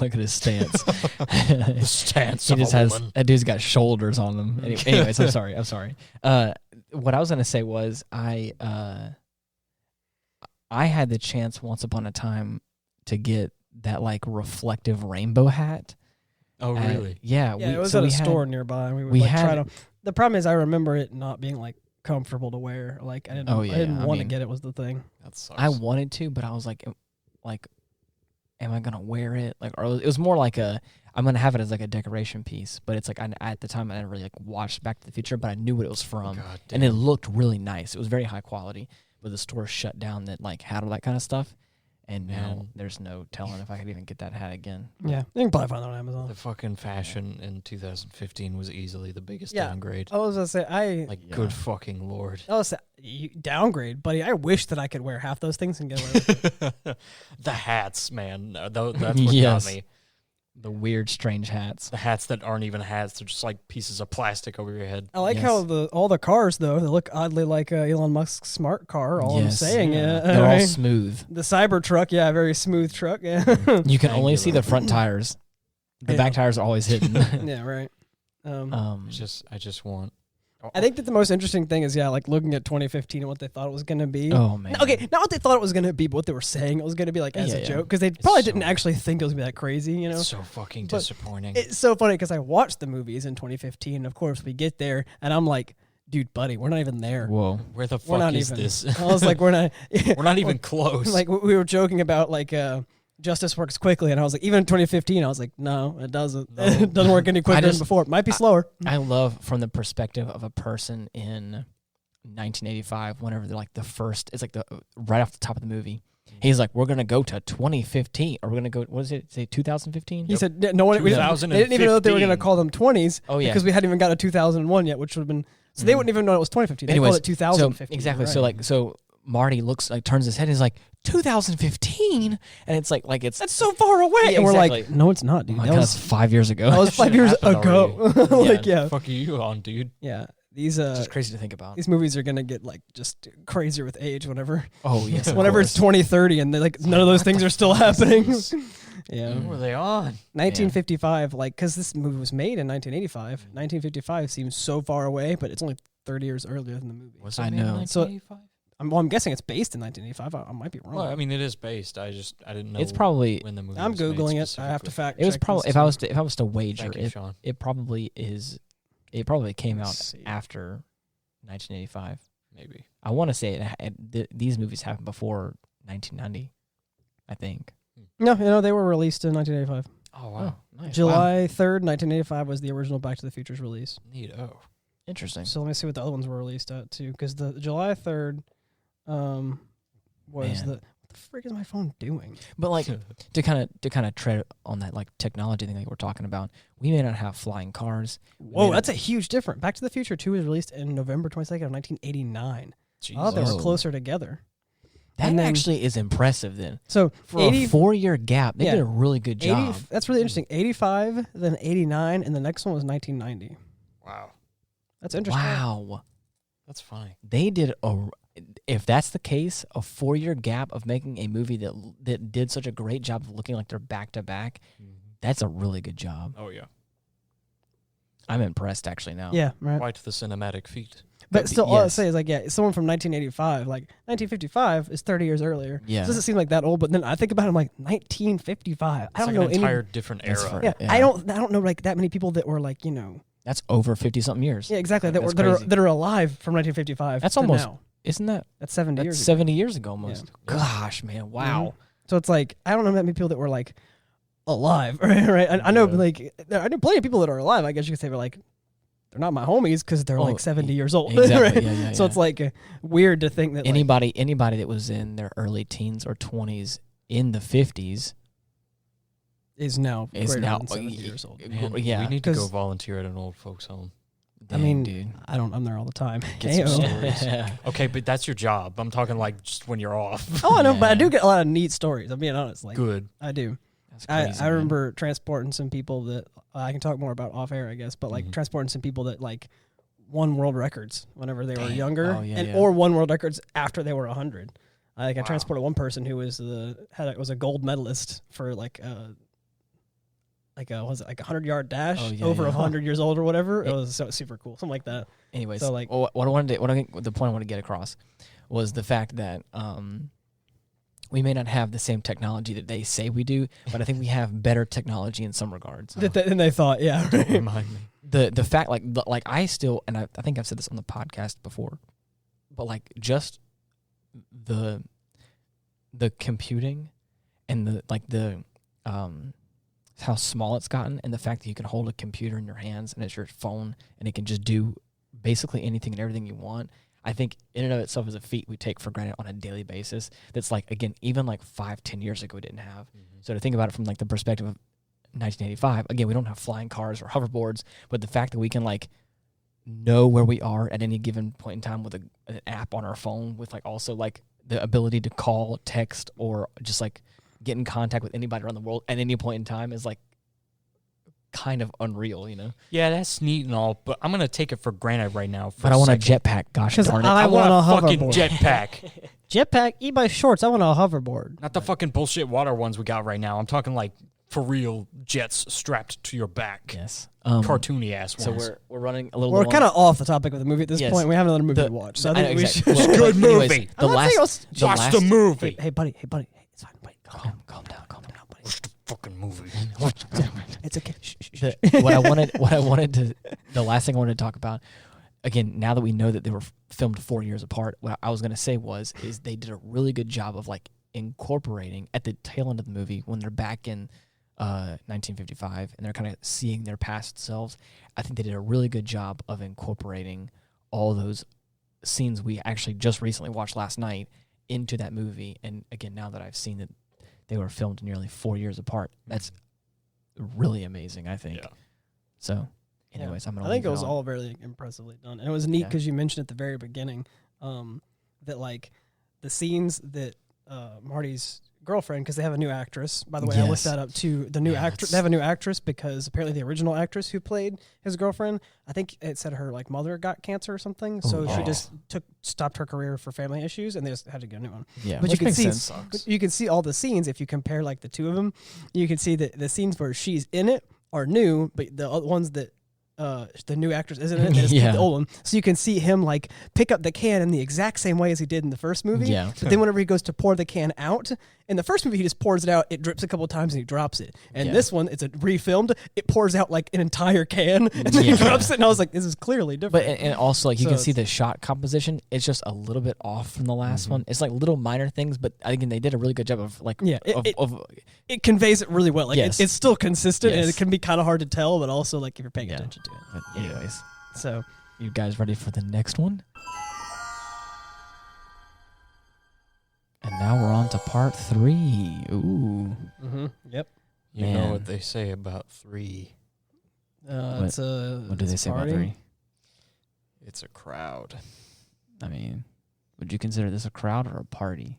Look at his stance. the stance He of just a has woman. that dude's got shoulders on him. Anyways, I'm sorry. What I was gonna say was I had the chance once upon a time to get that like reflective rainbow hat. Oh, at- really? yeah, it was so at a we had- store nearby. And we would we like had- try to. The problem is, I remember it not being like comfortable to wear. Like I didn't. Oh, I yeah, didn't I want to mean- get it. Was the thing. That sucks. I wanted to, but I was like, am I gonna wear it? Like, or it was more like I'm gonna have it as like a decoration piece. But it's like at the time I never really like watched Back to the Future, but I knew what it was from, God and it damn. looked really nice. It was very high quality, but the store shut down that like had all that kind of stuff. And now there's no telling if I could even get that hat again. Yeah, you can probably find that on Amazon. The fucking fashion in 2015 was easily the biggest downgrade. I was gonna say, good fucking lord. I was downgrade, buddy. I wish that I could wear half those things and get away with it. The hats, man. That's what got me. The weird, strange hats. The hats that aren't even hats. They're just like pieces of plastic over your head. I like how all the cars, though, they look oddly like Elon Musk's smart car. All I'm saying. Yeah. They're all smooth. The Cybertruck, very smooth truck. Yeah. You can only see the front tires. The back tires are always hidden. Yeah, right. I just want... I think that the most interesting thing is, like looking at 2015 and what they thought it was going to be. Oh, man. Okay, not what they thought it was going to be, but what they were saying it was going to be like as a joke. Because they probably didn't actually think it was going to be that crazy, you know? It's so fucking disappointing. It's so funny because I watched the movies in 2015. And of course, we get there, and I'm like, dude, buddy, we're not even there. Whoa. Where the fuck is this? I was like, we're not... we're not even close. Like, we were joking about, like... justice works quickly, and I was like, even in 2015, I was like, no, it doesn't. No. It doesn't work any quicker than before. It might be slower. I love from the perspective of a person in 1985. Whenever they're like the first, it's like the right off the top of the movie. He's like, we're gonna go to 2015, or we're gonna go. What is it? Say 2015. He said no one. They didn't even know that they were gonna call them 20s. Oh yeah, because we hadn't even got to 2001 yet, which would have been. So they wouldn't even know it was 2015. Anyways, they called it 2015. So, exactly. Right. So Marty turns his head and he's like, 2015, and it's like it's that's so far away, yeah, and we're exactly. like, no, it's not, dude. That was 5 years ago. That was 5 years ago. Like, yeah, fuck you on, dude. Yeah, these it's just crazy to think about. These movies are gonna get like just crazier with age. Whenever, oh yes, whenever it's 2030, and like none of those things are still happening. Yeah, what were they on? 1955, like because this movie was made in 1985. 1955 seems so far away, but it's only 30 years earlier than the movie. Was it made in 1985? I'm guessing it's based in 1985. I might be wrong. Well, I mean, it is based. I didn't know. It's probably when the movie. I'm was googling made it. I have to fact. It was probably if I was to wager, Thank you, Sean. it probably is. It probably came out after 1985. Maybe. I want to say these movies happened before 1990. I think. No, they were released in 1985. Oh wow! Nice. July 3rd, 1985 was the original Back to the Future's release. Neat. Oh, interesting. So let me see what the other ones were released at too, because the July 3rd. Was what the frick is my phone doing? But like to kind of tread on that like technology thing that we're talking about, we may not have flying cars. Whoa, that's a huge difference. Back to the Future 2 was released in November 22nd of 1989. Jesus. Oh, they were closer together. That actually is impressive then. So for a 4-year gap, they did a really good job. That's really interesting. 85, then 89, and the next one was 1990. Wow. That's interesting. Wow. That's funny. They did if that's the case, a 4-year gap of making a movie that did such a great job of looking like they're back to back, that's a really good job. Oh yeah, I'm impressed actually now. Yeah, right. Quite the cinematic feat. But still, all I say is like, someone from 1985, like 1955 is 30 years earlier. Yeah, it doesn't seem like that old. But then I think about it, I'm like 1955. I don't know an entire different era. Yeah, I don't know like that many people that were like That's over 50-something years. Yeah, exactly. That are alive from 1955. That's almost. now. Isn't that? That's 70 years ago. 70 years ago almost. Yeah. Gosh, man. Wow. Mm-hmm. So it's like, I don't know that many people that were like alive, right? I know like, I know plenty of people that are alive. I guess you could say, but like, they're not my homies because they're like 70 years old. Exactly. Right? Yeah. So it's like weird to think that anybody that was in their early teens or 20s in the 50s is now 70 years old. Man, we need to go volunteer at an old folks home. Dang, I mean, dude. I'm there all the time. Get some stories. Okay, but that's your job. I'm talking like just when you're off. Oh, I know, but I do get a lot of neat stories. I'm being honest. Like, good. I do. That's crazy, I remember transporting some people that I can talk more about off air, I guess, but like transporting some people that like won world records whenever they were younger, or won world records after they were 100. I transported one person who was was a gold medalist for like was it like 100-yard dash over 100 years old or whatever. It was super cool, something like that. Anyways, so like the point I wanted to get across was the fact that we may not have the same technology that they say we do, but I think we have better technology in some regards than they thought. Yeah, right. Don't remind me. The fact like I still, and I think I've said this on the podcast before, but like just the computing and the how small it's gotten, and the fact that you can hold a computer in your hands and it's your phone and it can just do basically anything and everything you want. I think in and of itself is a feat we take for granted on a daily basis. That's like, again, even like 5-10 years ago we didn't have. So to think about it from like the perspective of 1985, again, we don't have flying cars or hoverboards, but the fact that we can like know where we are at any given point in time with an app on our phone, with like also like the ability to call, text, or just like get in contact with anybody around the world at any point in time is like kind of unreal, you know? Yeah, that's neat and all, but I'm going to take it for granted right now. But I want a jetpack, gosh darn it. I want a fucking hoverboard. jetpack. Jetpack, e-bike shorts. I want a hoverboard. Not the fucking bullshit water ones we got right now. I'm talking like for real jets strapped to your back. Yes. Cartoony ass ones. So we're running a little We're bit kind of off the topic of the movie at this Yes. point. We have another movie to watch. So I think we should. It's a good movie. Watch the movie. Hey, buddy. Hey, it's fine, buddy. Calm down, buddy. Watch the fucking movie. It's okay. What I wanted to, the last thing I wanted to talk about, again, now that we know that they were filmed 4 years apart, what I was going to say is they did a really good job of like incorporating at the tail end of the movie when they're back in 1955 and they're kind of seeing their past selves. I think they did a really good job of incorporating all those scenes we actually just recently watched last night into that movie. And again, now that I've seen that they were filmed nearly 4 years apart, that's really amazing, I think. Yeah. So, anyways, I'm gonna. I think it was all very impressively done, and it was neat because you mentioned at the very beginning that like the scenes that Marty's girlfriend, because they have a new actress. By the way, I looked that up too. The new actress, they have a new actress because apparently the original actress who played his girlfriend, I think it said her like mother got cancer or something, so she just stopped her career for family issues, and they just had to get a new one. Yeah, but you can see all the scenes if you compare like the two of them. You can see that the scenes where she's in it are new, but the ones that the new actress isn't in it, the old one. So you can see him like pick up the can in the exact same way as he did in the first movie. Yeah. But then whenever he goes to pour the can out, in the first movie he just pours it out, it drips a couple times and he drops it. And this one, it's a refilmed, it pours out like an entire can and then he drops it. And I was like, this is clearly different. But and also like you can see the shot composition, it's just a little bit off from the last one. It's like little minor things, but I think they did a really good job of like it conveys it really well. Like it's still consistent and it can be kind of hard to tell, but also like if you're paying attention to it. But anyways, so you guys ready for the next one? And now we're on to part 3. Ooh. Yep. You know what they say about 3. What do they say about 3? It's a crowd. I mean, would you consider this a crowd or a party?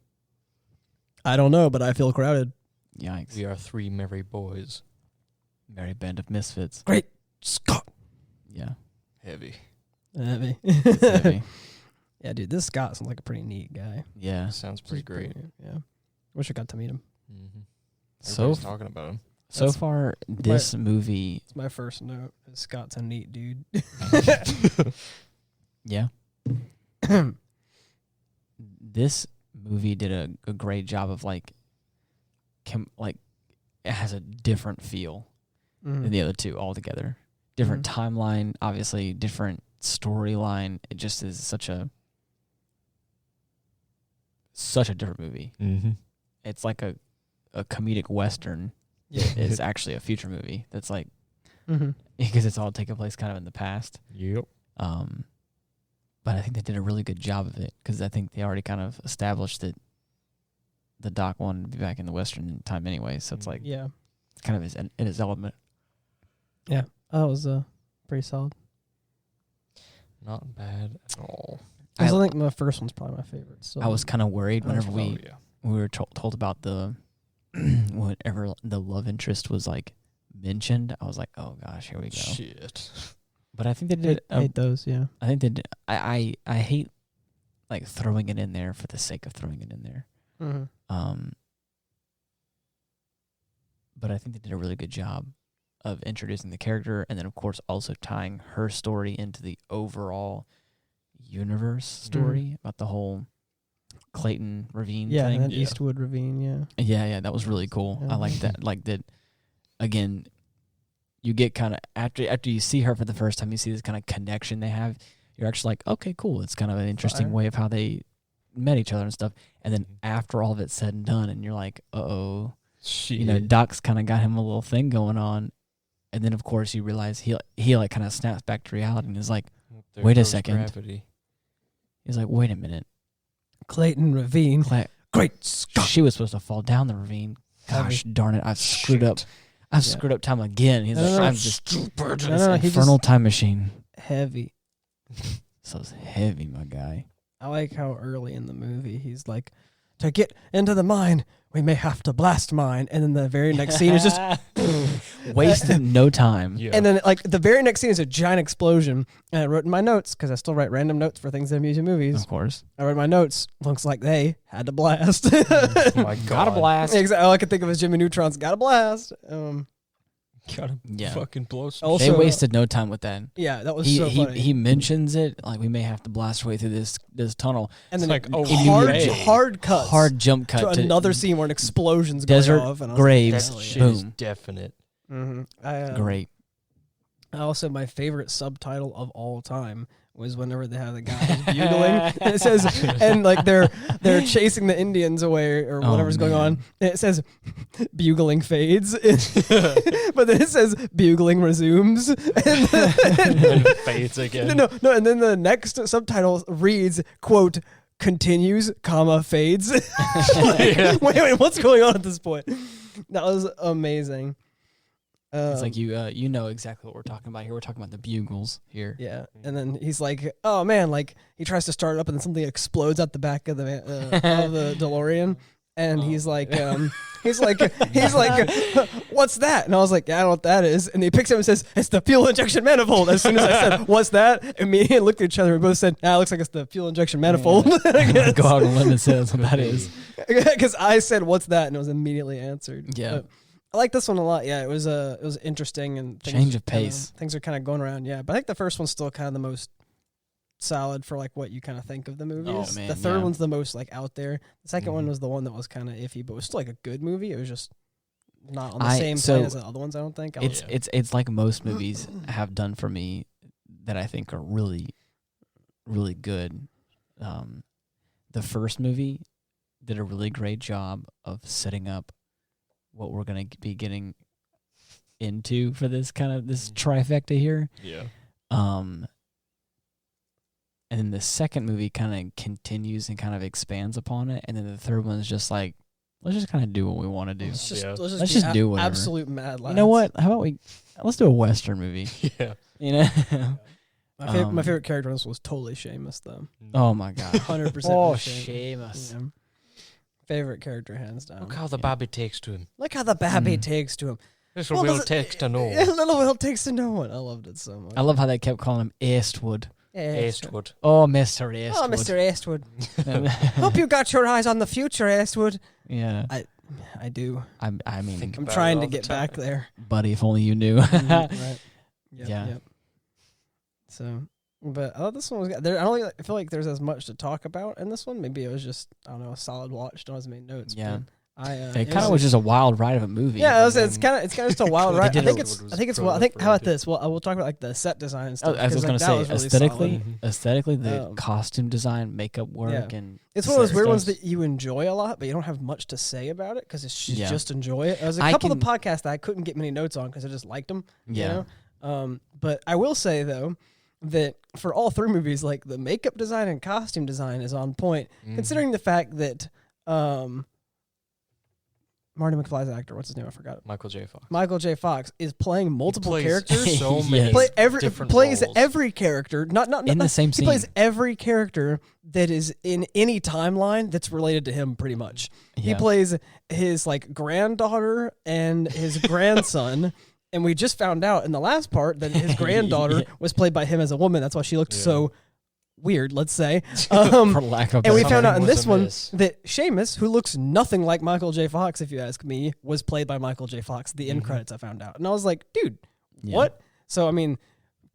I don't know, but I feel crowded. Yikes. We are 3 merry boys. Merry band of misfits. Great Scott. Yeah. Heavy. It's heavy. Yeah, dude, this Scott sounds like a pretty neat guy. Yeah. Sounds pretty great. Yeah. Wish I got to meet him. Everybody's talking about him. So far, this movie... It's my first note. Scott's a neat dude. Yeah. This movie did a great job of like it has a different feel than the other two altogether. Different timeline, obviously, different storyline. It just is such a different movie. It's like a comedic western. It's actually a future movie that's like because it's all taking place kind of in the past. Yep. But I think they did a really good job of it because I think they already kind of established that the Doc wanted to be back in the Western time anyway. So it's like, it's kind of in his element. Yeah, that was pretty solid. Not bad at all. I think my first one's probably my favorite. So I was kind of worried whenever we were told about the whatever the love interest was like mentioned. I was like, oh gosh, here we go. Shit. But I think they did. I hate those. Yeah. I think they did. I hate like throwing it in there for the sake of throwing it in there. But I think they did a really good job of introducing the character, and then of course also tying her story into the overall universe story about the whole Clayton Ravine thing. And Eastwood Ravine. Yeah, that was really cool. I like that. Like that. Again, you get kind of after you see her for the first time, you see this kind of connection they have. You're actually like, okay, cool. It's kind of an interesting way of how they met each other and stuff. And then after all of it's said and done, and you're like, uh-oh. Shit. You know, Doc's kind of got him a little thing going on. And then, of course, you realize he like kind of snaps back to reality and is like, wait a second. Gravity. He's like, wait a minute. Clayton Ravine. Great Scott. She was supposed to fall down the ravine. Gosh darn it! I've screwed up. I've screwed up time again. He's like, I'm just stupid. Infernal time machine. Heavy. So it's heavy, my guy. I like how early in the movie he's like, to get into the mine, we may have to blast mine. And then the very next scene is just wasted no time. Yeah. And then like the very next scene is a giant explosion. And I wrote in my notes, because I still write random notes for things that amuse in movies. Of course. I wrote in my notes, looks like they had to blast. Oh my God. Gotta blast. Exactly. All I could think of is Jimmy Neutron's gotta blast. Gotta fucking blow some Also, they wasted no time with that. Yeah, that was so funny. He mentions it, like we may have to blast our way through this tunnel. And then like, hard cuts. Hard jump cut to another scene where an explosion's desert going off. And graves. That shit is Boom. definite. Great. Also, my favorite subtitle of all time was whenever they have the guy who's bugling. And it says, and like they're chasing the Indians away or whatever's going on. And it says, bugling fades. But then it says, bugling resumes. And then fades again. No, and then the next subtitle reads, quote, continues, comma, fades. Wait, what's going on at this point? That was amazing. It's like you know exactly what we're talking about here. We're talking about the bugles here. Yeah, and then he's like, "Oh man!" Like he tries to start it up, and then something explodes out the back of the of the DeLorean, and he's like, "What's that?" And I was like, "Yeah, I don't know what that is." And he picks it up and says, "It's the fuel injection manifold." As soon as I said, "What's that?" And me and looked at each other and both said, "It looks like it's the fuel injection manifold." Go out on a limb and say that's what that is. Because I said, "What's that?" and it was immediately answered. Yeah. But I like this one a lot. Yeah, it was interesting and change of pace. Things are kind of going around. Yeah, but I think the first one's still kind of the most solid for like what you kind of think of the movies. Man, the third one's the most like out there. The second one was the one that was kind of iffy, but it was still like a good movie. It was just not on the same plane as the other ones. I don't think. It's like most movies have done for me that I think are really, really good. The first movie did a really great job of setting up what we're going to be getting into for this trifecta here. Yeah. And then the second movie kind of continues and kind of expands upon it, and then the third one is just like, let's just kind of do what we want to do. Let's just do whatever. Absolute mad lads. You know what? How about let's do a Western movie. Yeah. You know? My favorite character in this was totally Seamus, though. Oh my God. 100%. Oh, Seamus. Yeah. Favorite character, hands down. Look how the baby takes to him. Look how the baby takes to him. Little Will takes to no one. Little Will takes to no one. I loved it so much. I love how they kept calling him Eastwood. Eastwood. Oh, Mr. Eastwood. Oh, Mr. Eastwood. Hope you got your eyes on the future, Eastwood. Yeah. I do. I mean, I'm trying to get back there. Buddy, if only you knew. Right. Yeah. Yep. So, but this one was good. I feel like there's as much to talk about in this one. Maybe it was just, I don't know, a solid watch. Don't have as many notes. Yeah. It kind of was just a wild ride of a movie. Yeah, it's kind of just a wild ride. I think how about this? Well, we'll talk about like the set design and stuff. I was going to say, really aesthetically, the costume design, makeup work, and it's one of those weird ones that you enjoy a lot, but you don't have much to say about it because it's just enjoy it. There's a couple of podcasts that I couldn't get many notes on because I just liked them. Yeah. You know? But I will say though that for all three movies, like the makeup design and costume design is on point, considering the fact that Marty McFly's actor, what's his name? I forgot it. Michael J. Fox. Michael J. Fox is playing multiple characters. So many different plays roles. every character. Not in the same scene. He plays every character that is in any timeline that's related to him, pretty much. Yeah. He plays his like granddaughter and his grandson. And we just found out in the last part that his granddaughter was played by him as a woman. That's why she looked so weird, let's say. For lack of and we found out in this one that Seamus, who looks nothing like Michael J. Fox, if you ask me, was played by Michael J. Fox. The end credits I found out. And I was like, dude, what? So, I mean,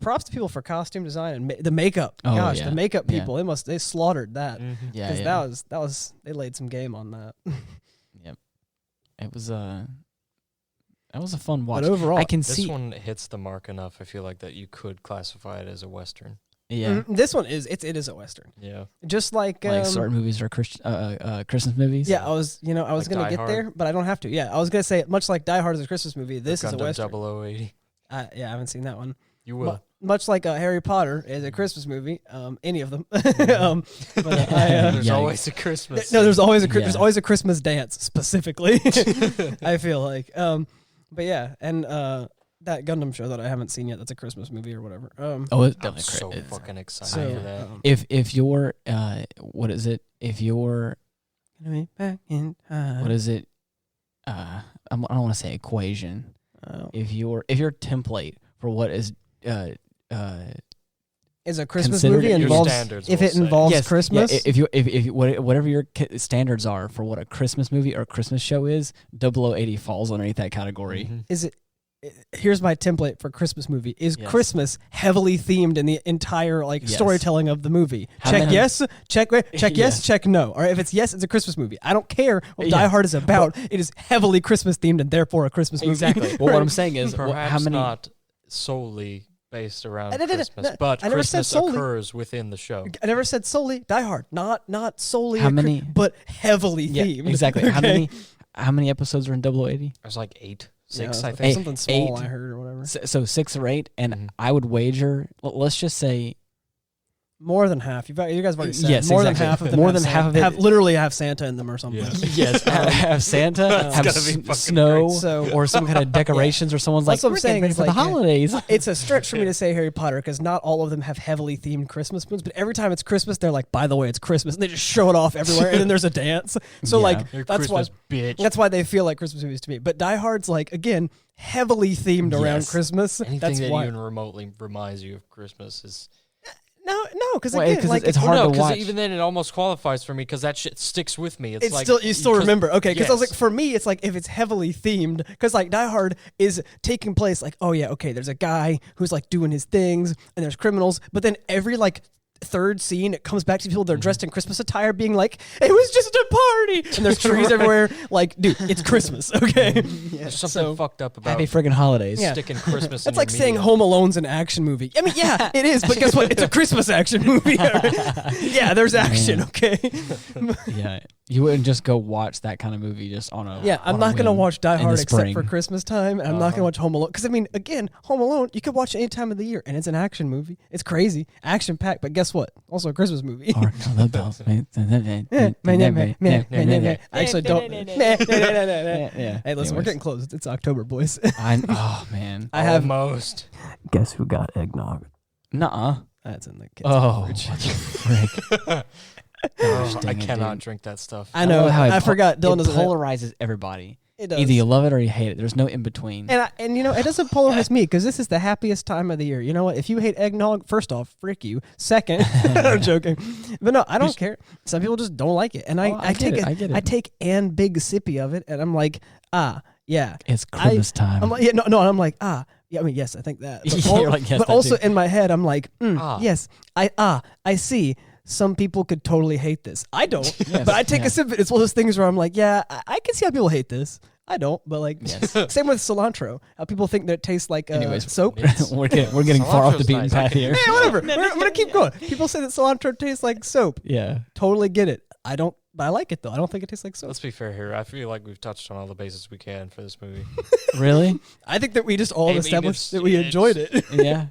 props to people for costume design and the makeup. Gosh, the makeup people, they slaughtered that. Because that was they laid some game on that. Yep. It was that was a fun watch. But overall, I can this see one hits the mark enough. I feel like that you could classify it as a Western. Yeah, this one is it is a Western. Yeah, just like certain movies are Christmas movies. Yeah, I was gonna get there, but I don't have to. Yeah, I was gonna say much like Die Hard is a Christmas movie. This is a Western. 0080. I haven't seen that one. You will. much like Harry Potter is a Christmas movie, any of them. There's always a Christmas. No, there's always a Christmas dance specifically. I feel like, but yeah, and that Gundam show that I haven't seen yet. That's a Christmas movie or whatever. It's I'm so fucking excited So, for that. if you're what is it? If you're back in time. what is it? I don't want to say equation. If your template for what is a Christmas considered movie your involves standards, if we'll it say. involves yes, Christmas. Yeah, if whatever your standards are for what a Christmas movie or a Christmas show is, 0080 falls underneath that category. Mm-hmm. Is it? Here's my template for Christmas movie. Is Christmas heavily themed in the entire storytelling of the movie? Check yes, check yes, check no. Or if it's yes, it's a Christmas movie. I don't care what Die Hard is about. It is heavily Christmas themed and therefore a Christmas movie. Exactly. Well, what I'm saying is, perhaps how many? not solely based around No, Christmas, but I never said Christmas solely. occurs within the show. I never said solely Die Hard. Not solely. How many? But heavily themed. Exactly. Okay? How many episodes are in 0080? There's like 6, I think. Yeah, something small 8. I heard or whatever. So 6 or 8, and I would wager. Let's just say more than half. You guys have already said yes, more exactly. than half of them. More have than half of it literally have Santa in them or something. Yeah. Yes, have Santa, have snow, or some kind of decorations, or someone's That's like, what I'm saying, ready it's for the like, holidays. It's a stretch for me to say Harry Potter because not all of them have heavily themed Christmas movies, but every time it's Christmas, they're like, by the way, it's Christmas, and they just show it off everywhere, and then there's a dance. So You're that's Christmas, bitch. That's why they feel like Christmas movies to me. But Die Hard's like, again, heavily themed around Christmas. Anything that's that why. even remotely reminds you of Christmas is... No, because Well, again, 'cause like it's hard to watch. Even then, it almost qualifies for me because that shit sticks with me. It's like still you still remember, okay? Because I was yes. like, for me, it's like if it's heavily themed, because like Die Hard is taking place like, oh yeah, okay, there's a guy who's like doing his things, and there's criminals, but then every like third scene, it comes back to people that are dressed in Christmas attire, being like, it was just a party, and there's trees everywhere. Like, dude, it's Christmas, okay? There's something fucked up about Happy friggin' holidays. sticking Christmas. That's like saying Home Alone's an action movie. I mean, yeah, it is, but guess what? It's a Christmas action movie. Yeah, there's action, okay? Yeah, you wouldn't just go watch that kind of movie just on a. Yeah, I'm not going to watch Die in the Hard except spring. for Christmas time, and I'm not going to watch Home Alone. Because, I mean, again, Home Alone, you could watch any time of the year, and it's an action movie. It's crazy, action-packed, but guess what? Also a Christmas movie. Or, no, the bells. I actually don't. Yeah. Hey, listen, we're getting close. It's October, boys. Oh, man. I have. Almost. Guess who got eggnog? Nuh-uh. That's in the kitchen. Oh, fridge. frick. I dang it, cannot dude. drink that stuff. I know. I forgot. Dylan It doesn't. polarizes everybody. It does. Either you love it or you hate it. There's no in between. And you know, it doesn't polarize me because this is the happiest time of the year. You know what? If you hate eggnog, first off, frick you. Second, I'm joking, but no, I don't care. Some people just don't like it, and I take it. I take an big sippy of it, and I'm like, yeah, it's Christmas time. I'm like, yeah, no, I'm like, yeah, I mean, yes, I think that. But, You're like, yes, but that also too. in my head, I'm like, yes, I see. Some people could totally hate this. I don't, Yes, but I take yeah. a sip. It's one of those things where I'm like, yeah, I can see how people hate this. I don't, but like, same with cilantro. How people think that it tastes like Anyways, soap. we're getting far off the Cilantro's beaten nice. path here. Hey, whatever. I'm gonna keep going. People say that cilantro tastes like soap. Yeah. Totally get it. I don't. But I like it though. I don't think it tastes like soap. Let's be fair here. I feel like we've touched on all the bases we can for this movie. Really? I think that we just all I mean, established it's- that we enjoyed it. Yeah.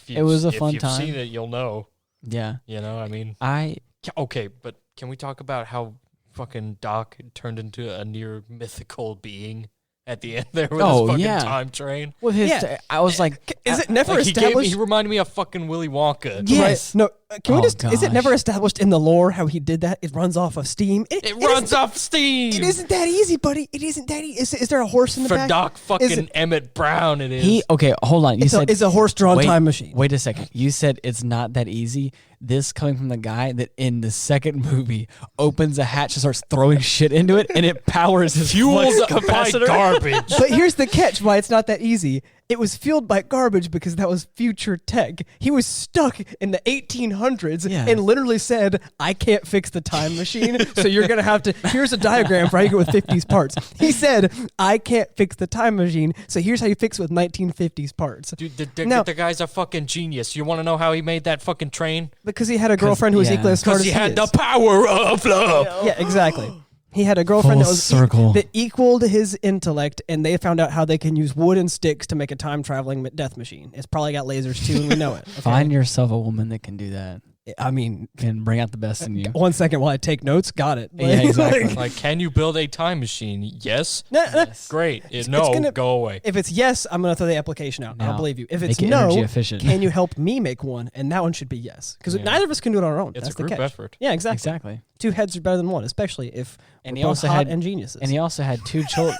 It was a fun If you've time. seen it, you'll know. Yeah. You know, I mean, I okay, but can we talk about how fucking Doc turned into a near mythical being at the end there with Oh, his fucking yeah. time train? with his Yeah. I was like, Is it never Like established? he reminded me of fucking Willy Wonka. Yes. Right. No. Can we Oh, just? Is it never gosh. established in the lore how he did that? It runs off of steam. It runs off steam. It isn't that easy, buddy. It isn't that easy. Is there a horse in the For back? Doc Is fucking it- Emmett Brown, it is. he okay, hold on. You said It's a horse-drawn wait, time machine. Wait a second. You said it's not that easy. This coming from the guy that in the second movie opens a hatch and starts throwing shit into it, and it powers his fuels flux up by capacitor. garbage. But here's the catch: why it's not that easy. It was fueled by garbage because that was future tech. He was stuck in the 1800s Yeah. and literally said, "I can't fix the time machine, so you're gonna have to." Here's a diagram for how you go with 50s parts. He said, "I can't fix the time machine, so here's how you fix it with 1950s parts." Dude, Now- the guy's a fucking genius. You want to know how he made that fucking train? Because he had a girlfriend who was yeah. equally as smart Because as he had is. the power of love. Yeah, exactly. He had a girlfriend Full that was circle. that equaled his intellect, and they found out how they can use wood and sticks to make a time traveling death machine. It's probably got lasers too, and we know it. Okay? Find yourself a woman that can do that. I mean, Can bring out the best in you. 1 second while I take notes. Got it. Yeah, exactly. Like, can you build a time machine? Yes. Yes. Great. It's No, gonna- go away. If it's yes, I'm gonna throw the application out. I'll Now, believe you. If Make it's it no, energy efficient. can you help me make one? And that one should be yes, because Yeah. neither of us can do it on our own. It's That's a group the catch. effort. Yeah, exactly. Exactly. Two heads are better than one, especially if And we're he both also hot had and geniuses. and he also had two children.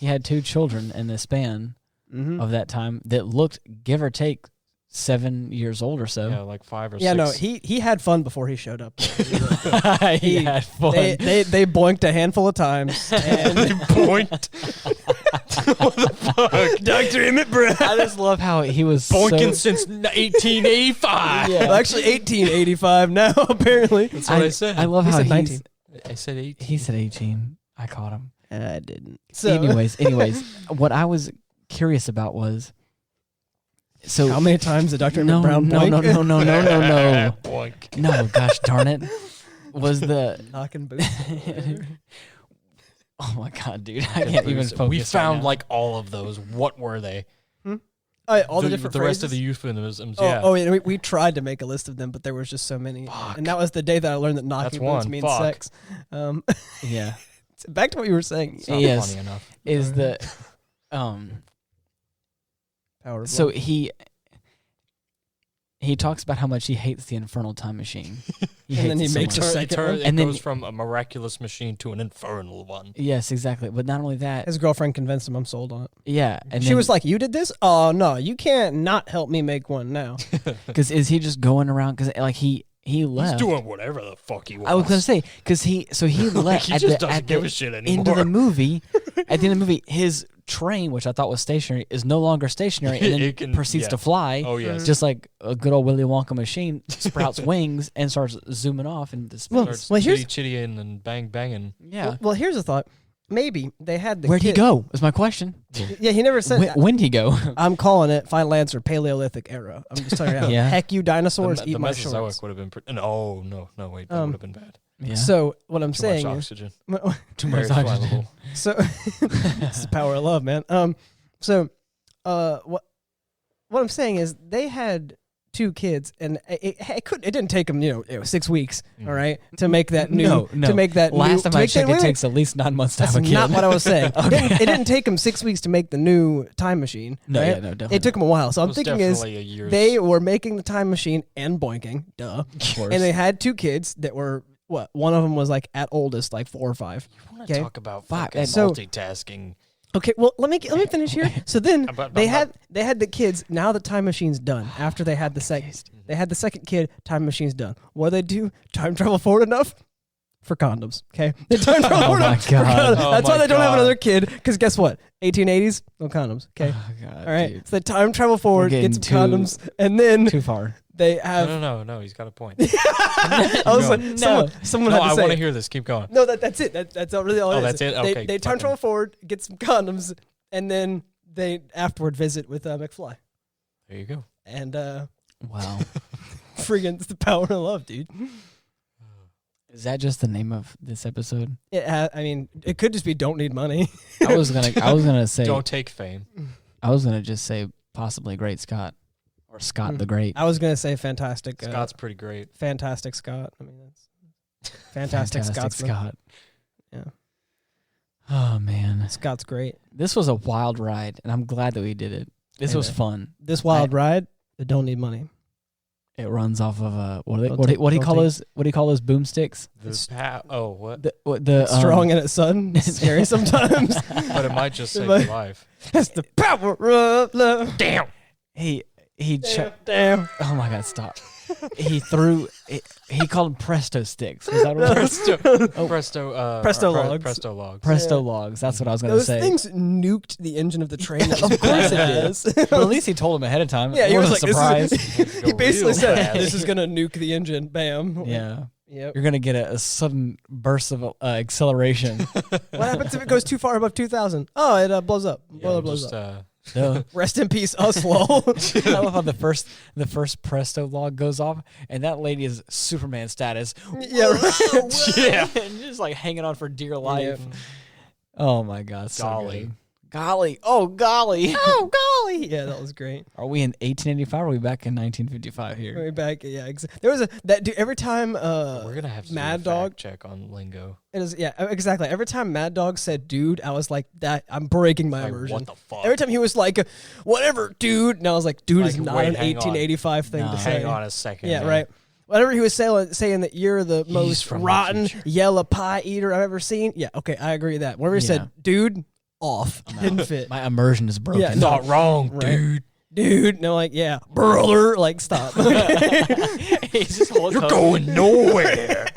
He had two children in the span Mhm. of that time that looked, give or take, 7 years old or so. Yeah, like 5 or 6. Yeah, no, he had fun before he showed up. he had fun. They boinked a handful of times. And Point. What the fuck? Dr. Emmett Brown. I just love how he was Boinking so, since 1885. Yeah. Well, actually, 1885 now, apparently. That's what I said. I love He how said he's, 19. I said 18. he said 18. I caught him. I didn't. So, anyways, what I was curious about was, so how many times did Dr. no, Emmett Brown no, boink? no. Boink. No, gosh darn it. Was the Knocking boots. oh my god, dude! I can't even focus. We right found now. like all of those. What were they? All the different the rest of the phrases? euphemisms. Oh, Yeah. oh, yeah. We tried to make a list of them, but there was just so many. Fuck. And that was the day that I learned that knocking That's boots one. means Fuck. sex. yeah. Back to what you were saying. It's not Yes. funny enough. Is the Power of so love. he talks about how much he hates the infernal time machine. And then hates he it makes so a much. second one. It And then- goes from a miraculous machine to an infernal one. Yes, exactly. But not only that, His girlfriend convinced him I'm sold on it. yeah, and She was like, "You did this? Oh no, you can't not help me make one now." because is he just going around? Because like he left. He's doing whatever the fuck he wants. I was gonna say because he left he at just the, doesn't at give the a shit anymore. end of the movie. At the end of the movie, his train, which I thought was stationary, is no longer stationary, and then It can- proceeds yeah. to fly. Oh yes. Just like a good old Willy Wonka machine sprouts wings and starts zooming off into space. Starts well, here's- chitty-chittying and banging. yeah. Well, here's a thought. Maybe they had the Where'd he kid- go? Is my question. Yeah, he never said. When'd he go? I'm calling it final answer Paleolithic era. I'm just telling you now. Yeah. Heck, you dinosaurs, The eat my Mesozoic shorts. would have been. No, wait, that would have been bad. Yeah. So what I'm Too saying much is, oxygen. Too Very much oxygen. flammable. so this is the power of love, man. What I'm saying is they had two kids, and it didn't take them 6 weeks, all right, to make that new No. to make that Last new, time I checked, it wait, takes at least 9 months to that's have a kid. not what I was saying. Okay. It didn't take them 6 weeks to make the new time machine. No, right? yeah, no, definitely. It took them a while. So It I'm was thinking is definitely a year's- they were making the time machine and boinking, duh, Of course. and they had two kids that were what? One of them was like at oldest like 4 or 5. I want to Okay. talk about Fuck, fucking so- multitasking. Okay, well let me finish here. So then But- they but- had the kids. Now the time machine's done. After they had the second, they had the second kid. Time machine's done. What do they do? Time travel forward enough for condoms. Okay, they time travel forward my enough for God. condoms. Oh That's why my they don't have God. another kid. Because guess what? 1880s, no condoms. Okay, Oh, God, all right. dude. So they time travel forward, getting get some too- condoms, and then Too far. they have. No, he's got a point. I was like, No. someone No, had to I say. want to it. hear this. Keep going. No, that's it. That's really all it Oh, is. that's it? Okay, They time fucking- travel forward, get some condoms, and then they afterward visit with McFly. There you go. And Wow. friggin' it's the power of love, dude. Is that just the name of this episode? I mean, it could just be "Don't Need Money." I was gonna say Don't take fame. I was gonna just say possibly Great Scott or Scott the Great. I was gonna say fantastic. Scott's pretty great. Fantastic Scott. I mean, that's fantastic, Scotsman. Scott. Yeah, Oh man, Scott's great. this was a wild ride, and I'm glad that we did it. This Hey, was man. fun. This wild ride. It don't need money. It runs off of what do Don't what do take- what do you don't call take- those? What do you call those boomsticks? What? The Strong in its sun. Scary sometimes. But it might just save But- your life. That's the power of love. Damn. he Damn. oh my god, stop. He threw he called them Presto sticks. Was that what it was? Presto logs. Presto logs. Presto Yeah. logs. That's what I was gonna Those say. things nuked the engine of the train. Of course it is. But at least he told him ahead of time. Yeah, It he was wasn't like, a this surprise. He basically Real said, fast. "This is gonna nuke the engine." Bam. Yeah. Yep. You're gonna get a sudden burst of acceleration. What happens if it goes too far above 2,000? Oh, it blows up. Boiler blows up. Rest in peace, us, lol. I love how the first Presto log goes off, and that lady is Superman status. Yeah, right. Yeah, and just like hanging on for dear life. Yeah. Oh my God, so Golly. good. Golly, oh golly, Oh, golly. Yeah, that was great. Are we in 1885? Or are we back in 1955 here? Way back, yeah. There was that dude every time. We're gonna have to Mad do a Dog fact check on lingo. It is, yeah, exactly. Every time Mad Dog said "dude," I was like, "That I'm breaking my Like, immersion." what the fuck? Every time he was like, "Whatever, dude," and I was like, "Dude Like, is not wait, an hang on. 1885 thing No. to say." Hang on a second. Yeah, man. right. Whatever he was saying that you're the most from the rotten future. yellow pie eater I've ever seen. Yeah, okay, I agree with that. Whenever he Yeah. said "dude," off, didn't fit. My immersion is broken. Yeah, Not wrong, Right. dude. Dude, no, like, yeah, brother, like, stop. He's just holding You're going nowhere,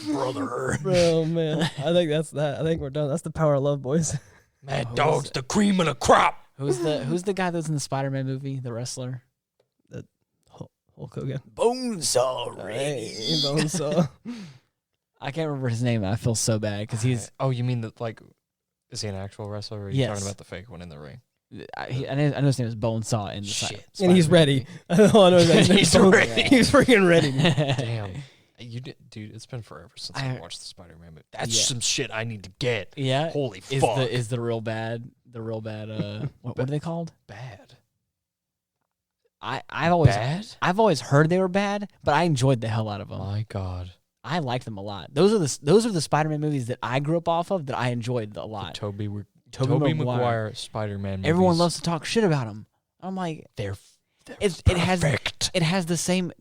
brother. Oh man, I think that's that. I think we're done. That's the power of love, boys. Mad Who Dog's is it? the cream of the crop. Who's the guy that was in the Spider-Man movie, the wrestler? Hulk Hogan. Bonesaw Hey, Bonesaw. I can't remember his name. I feel so bad because he's. Oh, you mean that? Like, is he an actual wrestler? Or are you Yes. talking about the fake one in the ring? I know his name is Bonesaw in the Shit. And he's ready. All I know is that his name's He's Bone- ready. He's freaking ready. Damn. You did, dude. It's been forever since I I- watched the Spider-Man movie. That's Yeah. some shit I need to get. Yeah. Holy Is fuck. the the real bad what are they called? bad? I've always Bad? I've always heard they were bad, but I enjoyed the hell out of them. My God. I liked them a lot. Those are the Spider-Man movies that I grew up off of that I enjoyed a lot. Tobey Tobey Maguire Spider-Man movies. Everyone loves to talk shit about them. I'm like, They're it has the same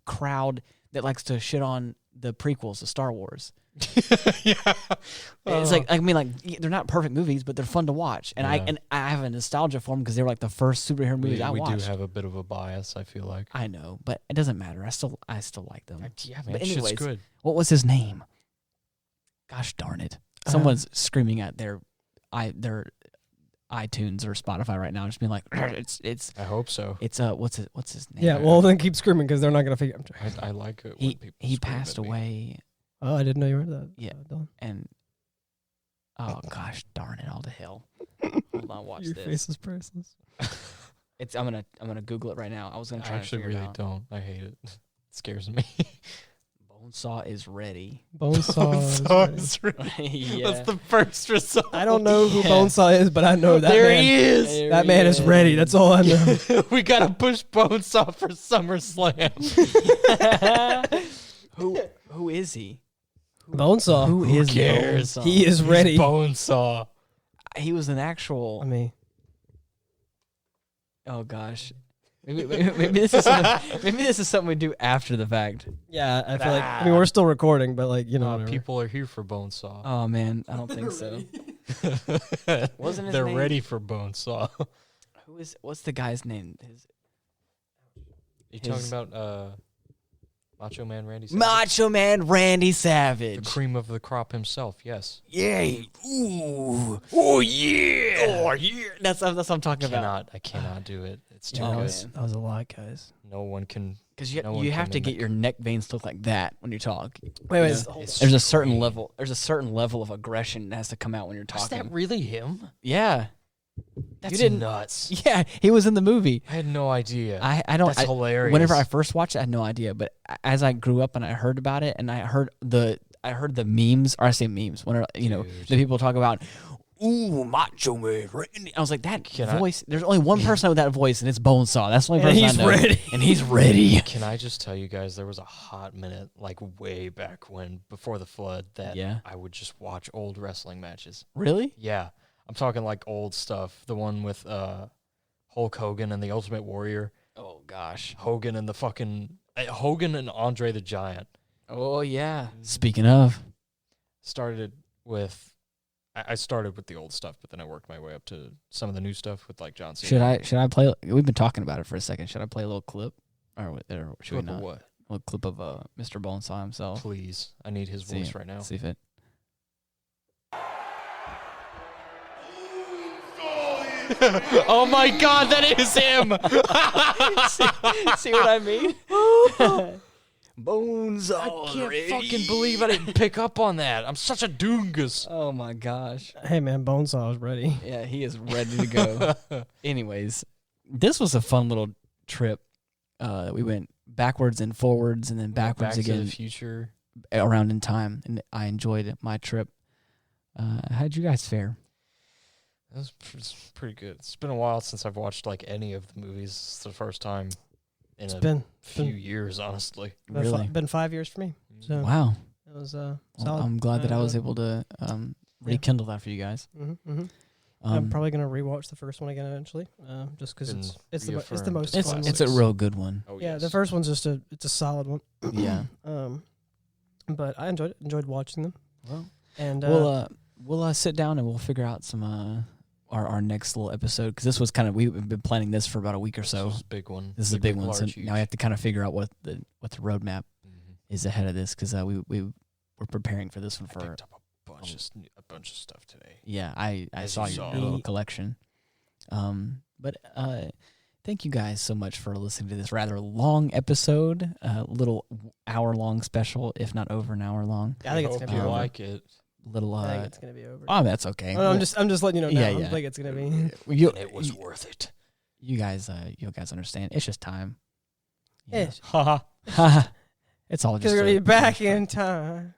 crowd that likes to shit on the prequels to Star Wars. yeah. It's like, I mean, like, they're not perfect movies, but they're fun to watch, and Yeah. I have a nostalgia for them because they were like the first superhero movies I we watched. do have a bit of a bias, I feel like. I know, but it doesn't matter. I still like them. Yeah, man. But Shit's anyways, good. What was his name? Gosh darn it! Someone's screaming at their iTunes or Spotify right now, just being like, it's I hope so. what's his name? Yeah, well, then keep screaming because they're not going to figure I like it when he people he scream passed at me. away, Oh, I didn't know you were that. Yeah. Dylan. and oh gosh darn it, all to hell. Hold on, watch Your this. face is priceless. It's I'm gonna Google it right now. I was gonna I try to actually figure really it out. don't. I hate it. It scares me. Bonesaw is ready. Bonesaw. is ready. Yeah. That's the first result. I don't know who Yeah. Bonesaw is, but I know that There man. he is. There That he man is ready. That's all I know. We gotta push Bonesaw for SummerSlam. Who is he? Bonesaw. Who is cares? Bonesaw? He is ready. Bonesaw. He was an actual. I mean, Oh gosh. Maybe this is something we do after the fact. yeah, I feel like. I mean, we're still recording, but like, you know, whatever. People are here for Bonesaw. Oh man, I don't think so. Wasn't his They're name- ready for Bonesaw. What's the guy's name? You His- talking about Macho Man Randy Savage? Macho Man Randy The Savage. cream of the crop himself, yes. Yeah. Ooh. Oh yeah. Oh yeah. That's what I'm talking about. I cannot do it. It's too Oh, good. man. That was a lot, guys. No one can. Because No one you can have to get mimic. your neck veins to look like that when you talk. Wait, Yeah. It's There's a certain strange. level. There's a certain level of aggression that has to come out when you're Is talking. that really him? Yeah. That's didn't- nuts. Yeah, he was in the movie. I had no idea. I don't. That's hilarious. Whenever I first watched it, I had no idea. But as I grew up and I heard about it, and I heard the memes, or I say memes, when Dude. the people talk about, ooh, Macho Man Randy. I was like, that Can I- voice. There's only one person with that voice, and it's Bonesaw. That's the only And person he's I know. ready. And he's ready. Can I just tell you guys, there was a hot minute, like way back when, before the flood, that Yeah. I would just watch old wrestling matches. Really? Yeah. I'm talking like old stuff. The one with Hulk Hogan and the Ultimate Warrior. Oh gosh. Hogan and the fucking Hogan and Andre the Giant. Oh yeah. Speaking of, Started with I started with the old stuff, but then I worked my way up to some of the new stuff with like John Cena. should I play? We've been talking about it for a second. Should I play a little clip, or should Clip we of not? what? A little clip of Mr. Bonesaw himself. Please. I need his voice right now. See if it. Oh my god, that is him! See what I mean? Bones I can't fucking believe I didn't pick up on that. I'm such a doongus. Oh my gosh. Hey man, Bonesaw is ready. Yeah, he is ready to go. Anyways, this was a fun little trip. We went backwards and forwards and then backwards Back again. to the future. Around in time, and I enjoyed my trip. How'd you guys fare? It's pretty good. It's been a while since I've watched like any of the movies. It's the first time in few years, honestly. Really? Been 5 years for me. So Wow. it was Well, solid. I'm glad that I was able to rekindle that for you guys. I'm probably gonna rewatch the first one again eventually, just because it's the most fun. It's a real good one. Oh, yeah, yes. the first one's just it's a solid one. Yeah. But I enjoyed watching them. Well, And we'll sit down and we'll figure out some our next little episode, because this was kind of, we've been planning this for about a week or so. This is a big one. This is a big one. So Large, now we have to kind of figure out what the roadmap is ahead of this, because we're preparing for this one I for picked up a bunch of stuff today. Yeah, I saw your saw. little collection. But thank you guys so much for listening to this rather long episode, little hour-long special, if not over an hour long. I think it's hope gonna be you over. like it. Little, I think it's gonna be over. oh, that's okay. I'm just letting you know now. Yeah, I yeah. think it's gonna be. It was worth it. You guys understand. It's just time. Yeah. Haha. It's all just. Because we're gonna be back in time.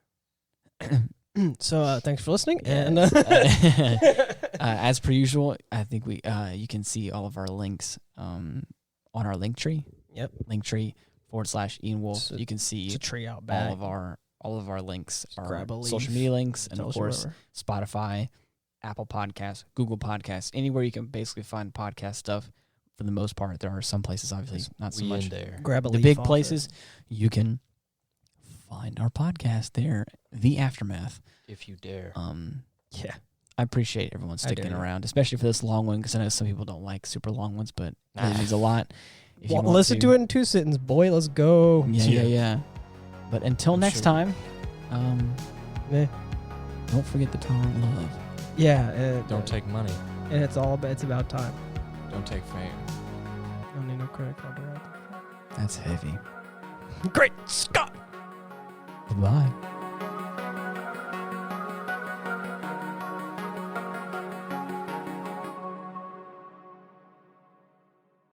So thanks for listening, and as per usual, I think you can see all of our links on our link tree. Yep. Linktree/Ian Wolf. You can see it's a tree out back. all of our links, our grab a social leaf. media links, and of Social course whatever. Spotify, Apple Podcasts, Google Podcasts, anywhere you can basically find podcast stuff. For the most part, there are some places, obviously not so much. There. Grab a The leaf big off places, it. you can find our podcast there, The Aftermath. If you dare. Yeah. I appreciate everyone sticking dare. around, especially for this long one, because I know some people don't like super long ones, but it means a lot. If you Well, want listen to it in 2 sittings, boy. Let's go. Yeah. But until next time, Eh. don't forget the power of love. Yeah. Don't take money. And it's about time. Don't take fame. Don't need no credit card. That's heavy. Great Scott. Bye.